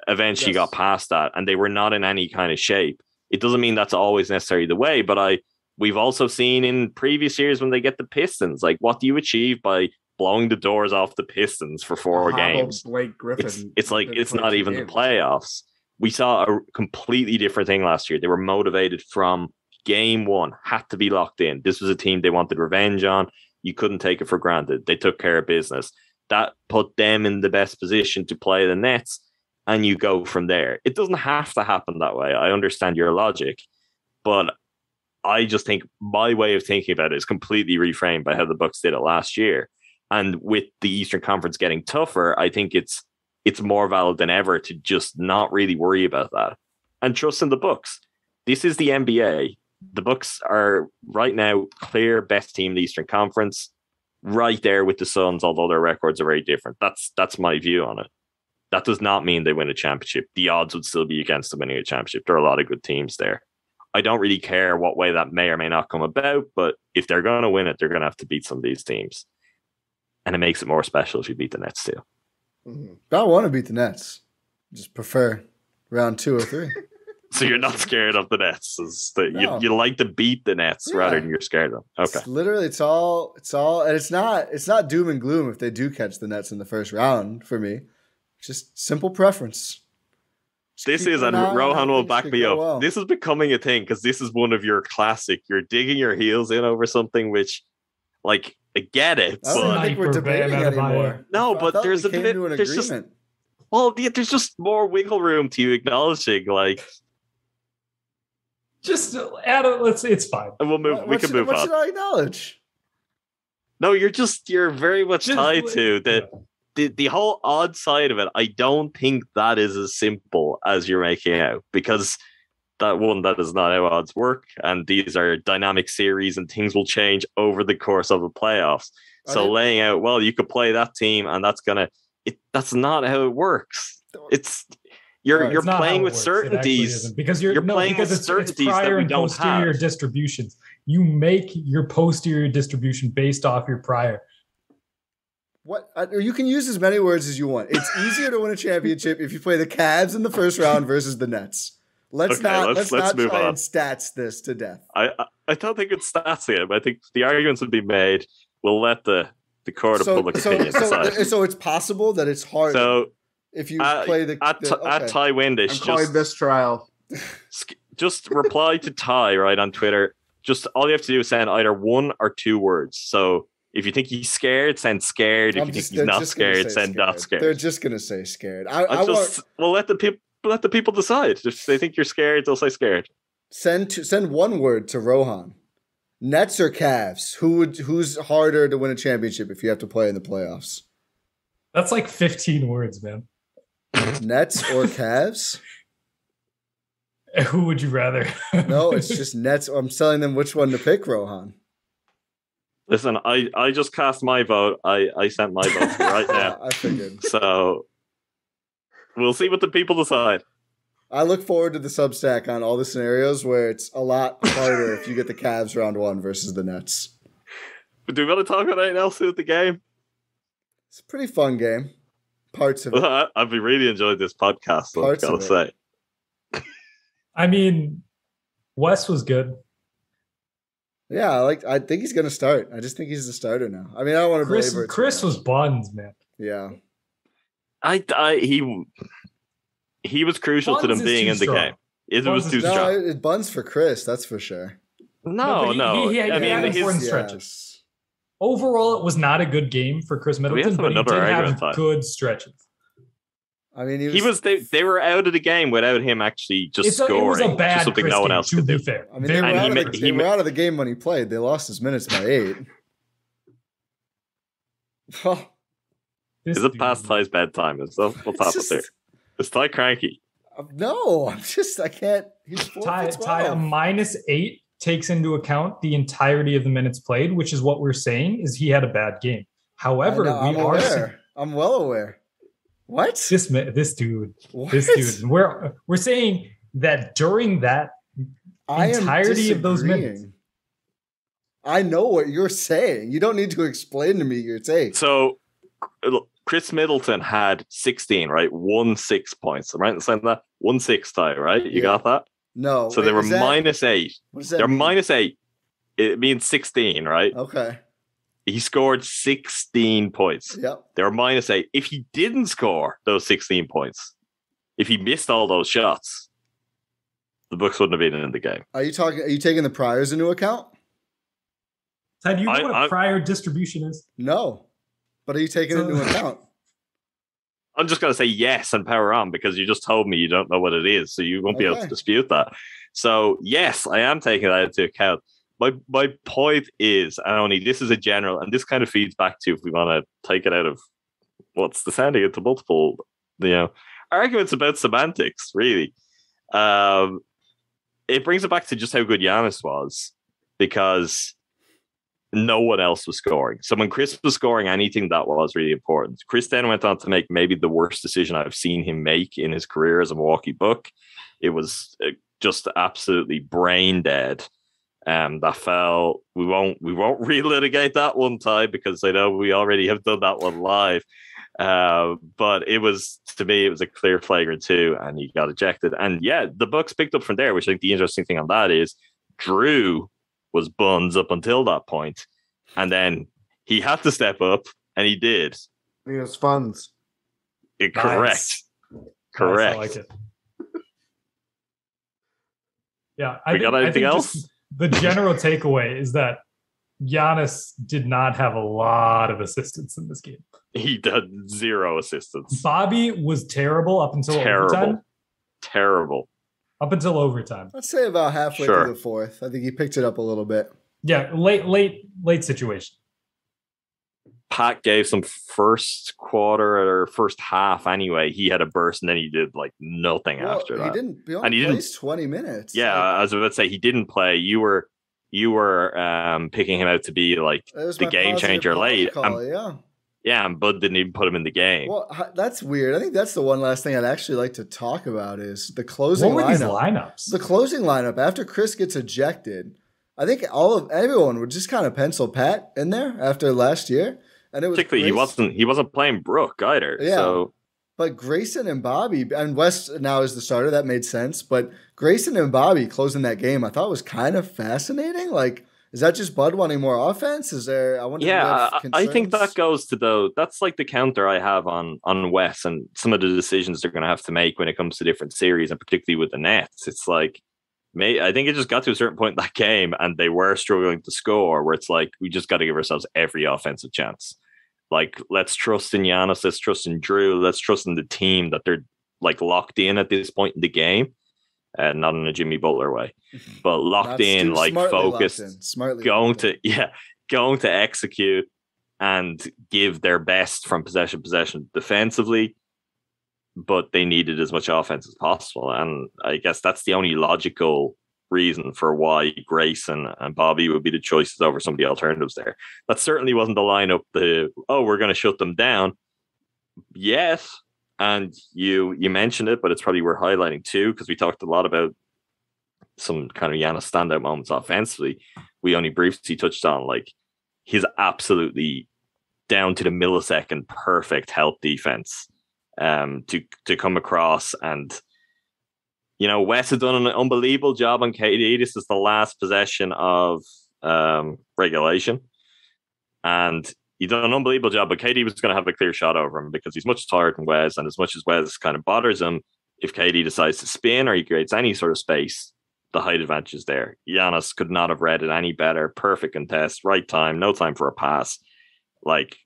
Eventually got past that, and they were not in any kind of shape. It doesn't mean that's always necessarily the way, but we've also seen in previous years when they get the Pistons, like what do you achieve by blowing the doors off the Pistons for 4 games? Blake Griffin. It's like it's not even games. the playoffs. We saw a completely different thing last year. They were motivated from game one, had to be locked in. This was a team they wanted revenge on. You couldn't take it for granted. They took care of business. That put them in the best position to play the Nets, and you go from there. It doesn't have to happen that way. I understand your logic, but I just think my way of thinking about it is completely reframed by how the Bucks did it last year. And with the Eastern Conference getting tougher, I think it's more valid than ever to just not really worry about that and trust in the Bucks. This is the NBA. The Bucks are right now clear best team in the Eastern Conference, right there with the Suns, although their records are very different. That's my view on it. That does not mean they win a championship. The odds would still be against them winning a championship. There are a lot of good teams there. I don't really care what way that may or may not come about, but if they're going to win it, they're going to have to beat some of these teams. And it makes it more special if you beat the Nets too. I want to beat the Nets. Just prefer round 2 or 3. So you're not scared of the Nets. No. You like to beat the Nets rather than you're scared of them. Okay. It's all, and it's not doom and gloom if they do catch the Nets in the first round for me. Just simple preference. This is, and Rohan will back me up. Well. This is becoming a thing because this is one of your classic. You're digging your heels in over something which, like, I get it. I don't think we're debating anymore. No, but there's a bit. There's just, there's just more wiggle room to you acknowledging, like. Just add it. It's fine. And we'll move. We can move on. What should I acknowledge? No, you're very much tied to the whole odd side of it. I don't think that is as simple as you're making out, because that is not how odds work, and these are dynamic series and things will change over the course of the playoffs. So laying out, well, you could play that team and that's not how it works. You're playing with certainties because you're playing with certainties prior and posterior distributions. You make your posterior distribution based off your prior. What you can use as many words as you want. It's easier to win a championship if you play the Cavs in the first round versus the Nets. Let's not move try on. And stats this to death. I don't think it's stats here, but I think the arguments would be made. We'll let the court of public opinion decide. So it's possible that it's hard. So if you play at Ty Windish, I'm calling this trial. Just reply to Ty right on Twitter. Just all you have to do is send either 1 or 2 words. So if you think he's scared, send scared. If you think he's not scared, send not scared. They're just gonna say scared. We'll let the people decide. If they think you're scared, they'll say scared. Send 1 word to Rohan. Nets or Cavs? Who's harder to win a championship if you have to play in the playoffs? That's like 15 words, man. Nets or Cavs? Who would you rather? No, it's just Nets. I'm telling them which one to pick, Rohan. Listen, I just cast my vote. I sent my vote right now. I figured. So we'll see what the people decide. I look forward to the Substack on all the scenarios where it's a lot harder if you get the Cavs round 1 versus the Nets. But do we want to talk about anything else with the game? It's a pretty fun game. Parts of it. I've really enjoyed this podcast, I've got to say. I mean, Wes was good. Yeah, I think he's going to start. I just think he's the starter now. I mean, I don't want to belabor it. Chris was buns, man. Yeah. He was crucial Buns to them being in the game. It was too strong. It buns for Chris, that's for sure. No. He had important stretches. Overall, it was not a good game for Chris Middleton, but he did have good stretches. I mean, they were out of the game without him actually scoring. It was a bad something Chris no one game, else to could be do. fair. I mean, they were out of the game when he played. They lost his minutes by 8. Is it past Ty's bedtime? We'll top it there. Is Ty cranky? No, I can't. He's 4 Ty, a -8 takes into account the entirety of the minutes played, which is what we're saying is he had a bad game. However, I'm well aware. What? This dude. We're saying that during that entirety of those minutes. I know what you're saying. You don't need to explain to me your take. So Chris Middleton had 16, right? 16 points. I'm right in saying that? 16 Ty, right? You got that? No. So they were -8. What does that They're mean? -8. It means 16, right? Okay. He scored 16 points. Yep. They were -8. If he didn't score those 16 points, if he missed all those shots, the Bucks wouldn't have been in the game. Are you taking the priors into account? Ted, you know what a prior distribution is? No. But are you taking it into account? I'm just going to say yes and power on because you just told me you don't know what it is, so you won't be able to dispute that. So yes, I am taking that into account. My point is, and only this is a general, and this kind of feeds back to if we want to take it out of what's descending into multiple, arguments about semantics, really. It brings it back to just how good Giannis was because no one else was scoring. So when Chris was scoring anything, that was really important. Chris then went on to make maybe the worst decision I've seen him make in his career as a Milwaukee Buck. It was just absolutely brain dead. That fell. We won't relitigate that one time because I know we already have done that one live. But it was, to me, it was a clear flagrant 2, and he got ejected. And yeah, the Bucks picked up from there, which I think the interesting thing on that is Drew was buns up until that point, and then he had to step up, and he did. He has funds. Correct. Nice. I like it. Yeah, I got anything else? The general takeaway is that Giannis did not have a lot of assistance in this game. He did 0 assistance. Bobby was terrible up until overtime. Terrible. Up until overtime. Let's say about halfway through the fourth. I think he picked it up a little bit. Yeah, late situation. Pat gave some first quarter or first half anyway. He had a burst and then he did like nothing after that. He only plays 20 minutes. Yeah, I was about to say he didn't play. You were picking him out to be like the game changer late. Yeah, and Bud didn't even put him in the game. Well, that's weird. I think that's the one last thing I'd actually like to talk about is the closing lineup. What were these lineups? The closing lineup after Chris gets ejected. I think everyone would just kind of pencil Pat in there after last year. And it was particularly he wasn't playing Brook either. Yeah. So. But Grayson and Bobby, and Wes now is the starter, that made sense. But Grayson and Bobby closing that game, I thought was kind of fascinating. Like, is that just Bud wanting more offense? Is there? I wonder. Yeah, I think that goes to that's like the counter I have on Wes and some of the decisions they're going to have to make when it comes to different series, and particularly with the Nets. It's like, I think it just got to a certain point in that game, and they were struggling to score. Where it's like we just got to give ourselves every offensive chance. Like, let's trust in Giannis, let's trust in Drew, let's trust in the team that they're like locked in at this point in the game. Not in a Jimmy Butler way, but locked in, like focused, going to execute and give their best from possession defensively. But they needed as much offense as possible. And I guess that's the only logical reason for why Grayson and Bobby would be the choices over some of the alternatives there. That certainly wasn't the lineup, we're going to shut them down. Yes. And you mentioned it, but it's probably worth highlighting too, because we talked a lot about some kind of Giannis standout moments offensively. We only briefly touched on like his absolutely down to the millisecond perfect health defense to come across. And Wes had done an unbelievable job on KD. This is the last possession of regulation, and he done an unbelievable job, but KD was going to have a clear shot over him because he's much taller than Wes, and as much as Wes kind of bothers him, if KD decides to spin or he creates any sort of space, the height advantage is there. Giannis could not have read it any better. Perfect contest, right time, no time for a pass. Like,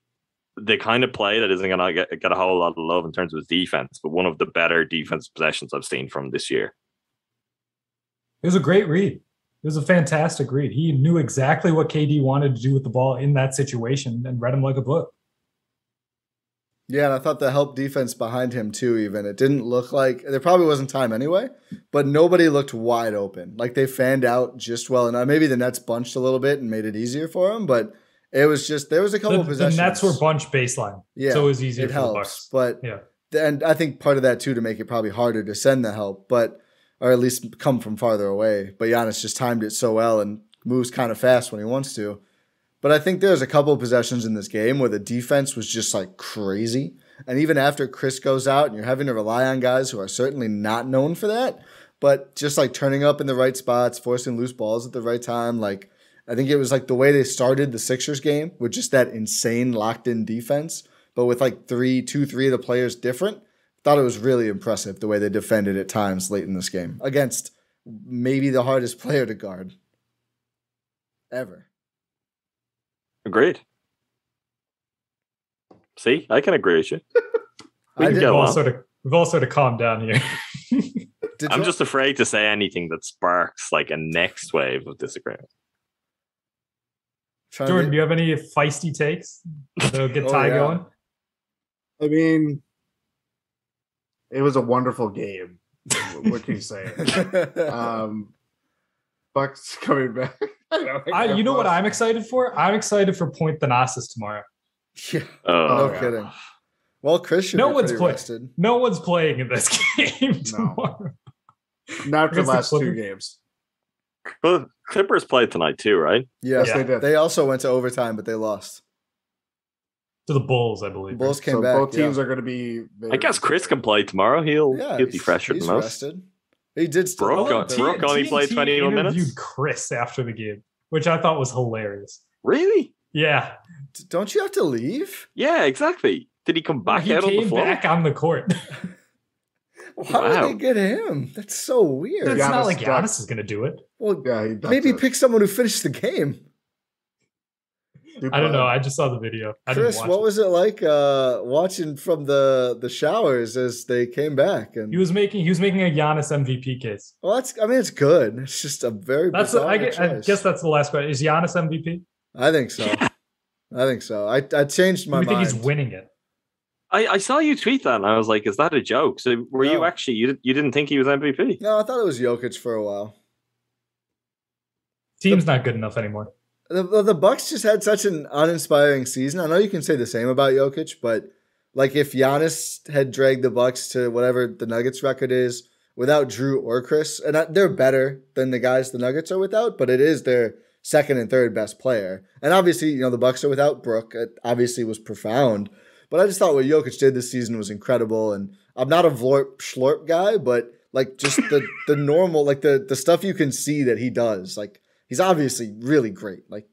the kind of play that isn't going to get a whole lot of love in terms of his defense, but one of the better defensive possessions I've seen from this year. It was a great read. It was a fantastic read. He knew exactly what KD wanted to do with the ball in that situation and read him like a book. Yeah, and I thought the help defense behind him too, even. It didn't look like, there probably wasn't time anyway, but nobody looked wide open. Like, they fanned out just well enough. Maybe the Nets bunched a little bit and made it easier for him, but it was just, there was a couple of possessions. The Nets were bunched baseline, so it was easier for the Bucks. But, and I think part of that too, to make it probably harder to send the help, or at least come from farther away. But Giannis just timed it so well and moves kind of fast when he wants to. But I think there's a couple of possessions in this game where the defense was just like crazy. And even after Chris goes out and you're having to rely on guys who are certainly not known for that, but just like turning up in the right spots, forcing loose balls at the right time. Like, I think it was like the way they started the Sixers game with just that insane locked in defense, but with like three of the players different. Thought it was really impressive the way they defended at times late in this game against maybe the hardest player to guard ever. Agreed. See, I can agree with you. We've all sort of calmed down here. I'm just afraid to say anything that sparks like a next wave of disagreement. Jordan, do you have any feisty takes that'll get Ty going? I mean, it was a wonderful game. What can you say? Bucks coming back. You know what I'm excited for? I'm excited for Point Thanasis tomorrow. Yeah. No kidding. Well, Chris should be pretty rested. No one's playing in this game tomorrow. Not for the last 2 games. Well, Clippers played tonight too, right? Yes, they did. They also went to overtime, but they lost. To the Bulls, I believe. The Bulls came back. Both teams are going to be... I guess Chris can play tomorrow. He'll be fresher than most. Rested. He did still. Brooke only played 21 minutes. Interviewed Chris after the game, which I thought was hilarious. Really? Yeah. Don't you have to leave? Yeah, exactly. Did he come back out on the floor? He came back on the court. Why would they get him? That's so weird. It's not like Giannis is going to do it. Well, maybe pick someone who finished the game. I don't know. I just saw the video. Chris, what was it like watching from the showers as they came back? And he was making a Giannis MVP case. Well, it's good. It's just a very I guess that's the last question. Is Giannis MVP? I think so. Yeah. I think so. I changed my mind. You think he's winning it? I saw you tweet that, and I was like, "Is that a joke?" So, were you actually you didn't think he was MVP? No, I thought it was Jokic for a while. Team's not good enough anymore. The Bucks just had such an uninspiring season. I know you can say the same about Jokic, but like if Giannis had dragged the Bucks to whatever the Nuggets record is without Drew or Chris, and they're better than the guys the Nuggets are without, but it is their second and third best player. And obviously, the Bucks are without Brook. It obviously was profound. But I just thought what Jokic did this season was incredible. And I'm not a Vlorp Schlorp guy, but like just the normal, like the stuff you can see that he does. Like he's obviously really great. Like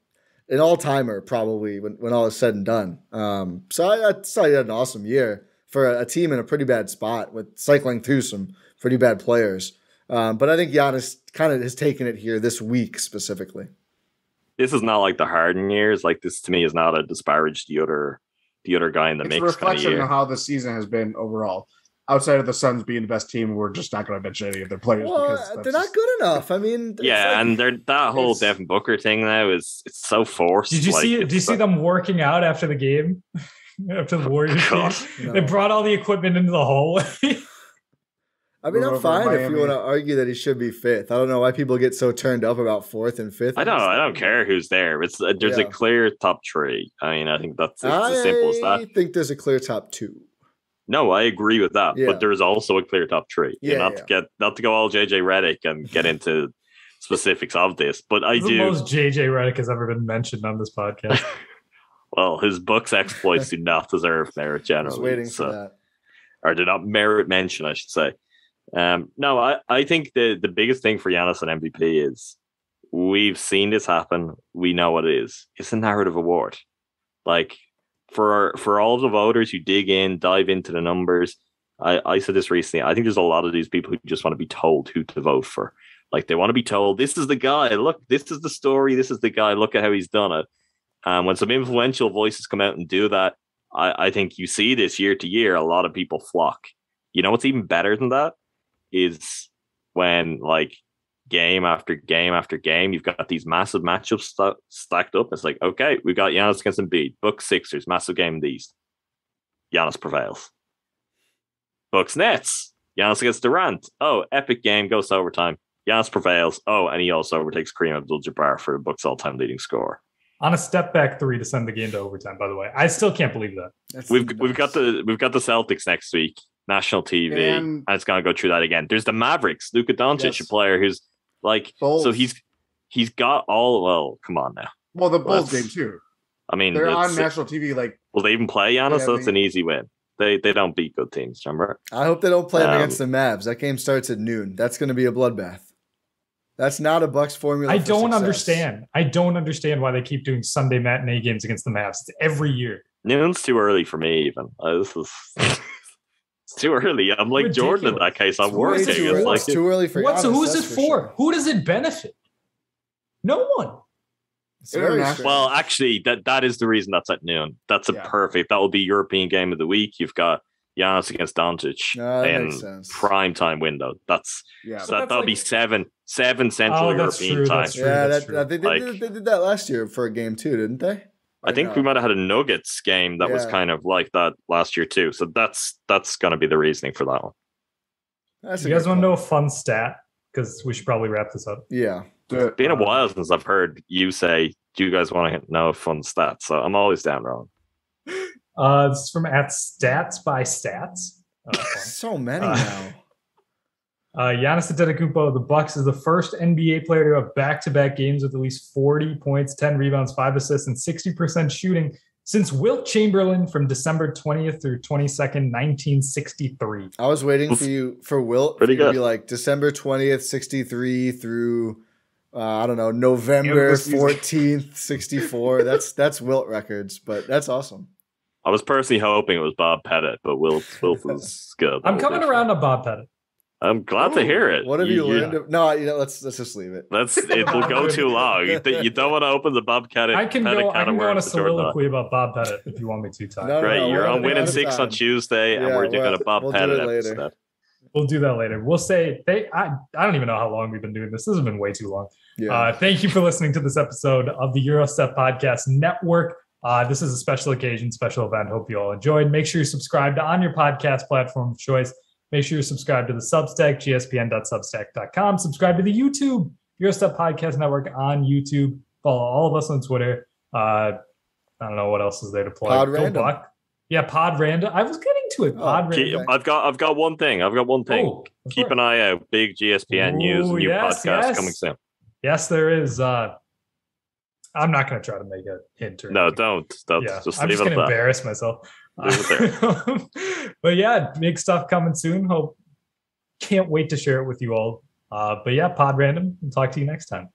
an all-timer probably when all is said and done. So I thought he had an awesome year for a team in a pretty bad spot with cycling through some pretty bad players. But I think Giannis kind of has taken it here this week specifically. This is not like the Harden years. Like this to me is not a disparage the other guy in the mix. It's a reflection of how the season has been overall. Outside of the Suns being the best team, we're just not going to mention any of their players because they're not good enough. I mean, and that whole Devin Booker thing now it's so forced. Did you see them working out after the game? After the Warriors game, no. They brought all the equipment into the hallway. I mean, I'm fine if you want to argue that he should be fifth. I don't know why people get so turned up about fourth and fifth. I don't care who's there. There's a clear top three. I mean, I think that's as simple as that. I think there's a clear top two. No, I agree with that. Yeah. But there's also a clear top three. Not to go all JJ Redick and get into specifics of this. But the most JJ Redick has ever been mentioned on this podcast. Well, his Bucks exploits do not deserve merit generally. I was waiting for that. Or do not merit mention, I should say. No, I think the biggest thing for Giannis and MVP is we've seen this happen. We know what it is. It's a narrative award. Like for all of the voters who dive into the numbers. I said this recently. I think there's a lot of these people who just want to be told who to vote for. Like they want to be told, this is the guy. Look, this is the story. This is the guy. Look at how he's done it. When some influential voices come out and do that, I think you see this year to year, a lot of people flock. You know what's even better than that is when like game after game after game, you've got these massive matchups stacked up. It's like, okay, we've got Giannis against Embiid, Bucks Sixers, massive game in the East. Giannis prevails. Bucks Nets, Giannis against Durant. Oh, epic game, goes to overtime. Giannis prevails. Oh, and he also overtakes Kareem Abdul-Jabbar for the Bucks all-time leading scorer. On a step back three to send the game to overtime, by the way. I still can't believe that. We've got the Celtics next week, national TV, and it's gonna go through that again. There's the Mavericks, Luka Doncic, a player who's like Bulls. So he's got all. Well, come on now. Well, the Bulls game too. I mean, they're on national TV. Like, will they even play Giannis? So that's an easy win. They don't beat good teams, remember? I hope they don't play them against the Mavs. That game starts at noon. That's going to be a bloodbath. That's not a Bucks formula. I don't understand. I don't understand why they keep doing Sunday matinee games against the Mavs. It's every year. Noon's too early for me, even. This is it's too early. I'm like Ridiculous. Jordan in that case. I'm working. It's too early for Giannis, who's it that's for? sure. Who does it benefit? No one. It's very International. strange. Well, actually, that is the reason that's at noon. That's a perfect. That will be European game of the week. You've got Giannis against Doncic that makes in sense. prime time window. That's Yeah. so that'll be seven Central that's European true, time. that's true. They did that last year for a game too, didn't they? I think we might have had a Nuggets game that was kind of like that last year too. So that's going to be the reasoning for that one. You guys want to know a fun stat? Because we should probably wrap this up. Yeah. It's been a while since I've heard you say, do you guys want to know a fun stat? So I'm always down, Ron. This is from at Stats by Stats. So many now. Giannis Antetokounmpo, the Bucks, is the first NBA player to have back-to-back games with at least 40 points, 10 rebounds, 5 assists, and 60% shooting since Wilt Chamberlain from December 20th through 22nd, 1963. I was waiting for Wilt Pretty for you to good. be like December 20th, 63 through November 14th, 64. That's Wilt records, but that's awesome. I was personally hoping it was Bob Pettit, but Wilt was good. I'm coming around to Bob Pettit. I'm glad to hear it. What have you learned? No, let's just leave it. It will go too long. You don't want to open the Bob Pettit. I can go on a soliloquy Jordan. about Bob Pettit if you want me to, Ty. No, Great, you're we're on winning out of 6 on time. Tuesday, and we're doing a Bob we'll Pettit do it later. episode. We'll do that later. We'll say I don't even know how long we've been doing this. This has been way too long. Yeah. Thank you for listening to this episode of the Gyro Step Podcast Network. This is a special occasion, special event. Hope you all enjoyed. Make sure you're subscribed on your podcast platform of choice. Make sure you're subscribed to the Substack, gspn.substack.com. Subscribe to the YouTube, Gyro Step Podcast Network on YouTube. Follow all of us on Twitter. I don't know what else is there to plug. Pod Go Random. Buck. Yeah, Pod Random. I was getting to it. Pod Random. I've got one thing. Oh, Keep an eye out. Big GSPN news, new podcast coming soon. Yes, there is. I'm not going to try to make a hint. Or No, anything. don't. Yeah, Just I'm leave just it going at to that. embarrass myself. Leave it But yeah, big stuff coming soon. Can't wait to share it with you all. But yeah, Pod Random. And talk to you next time.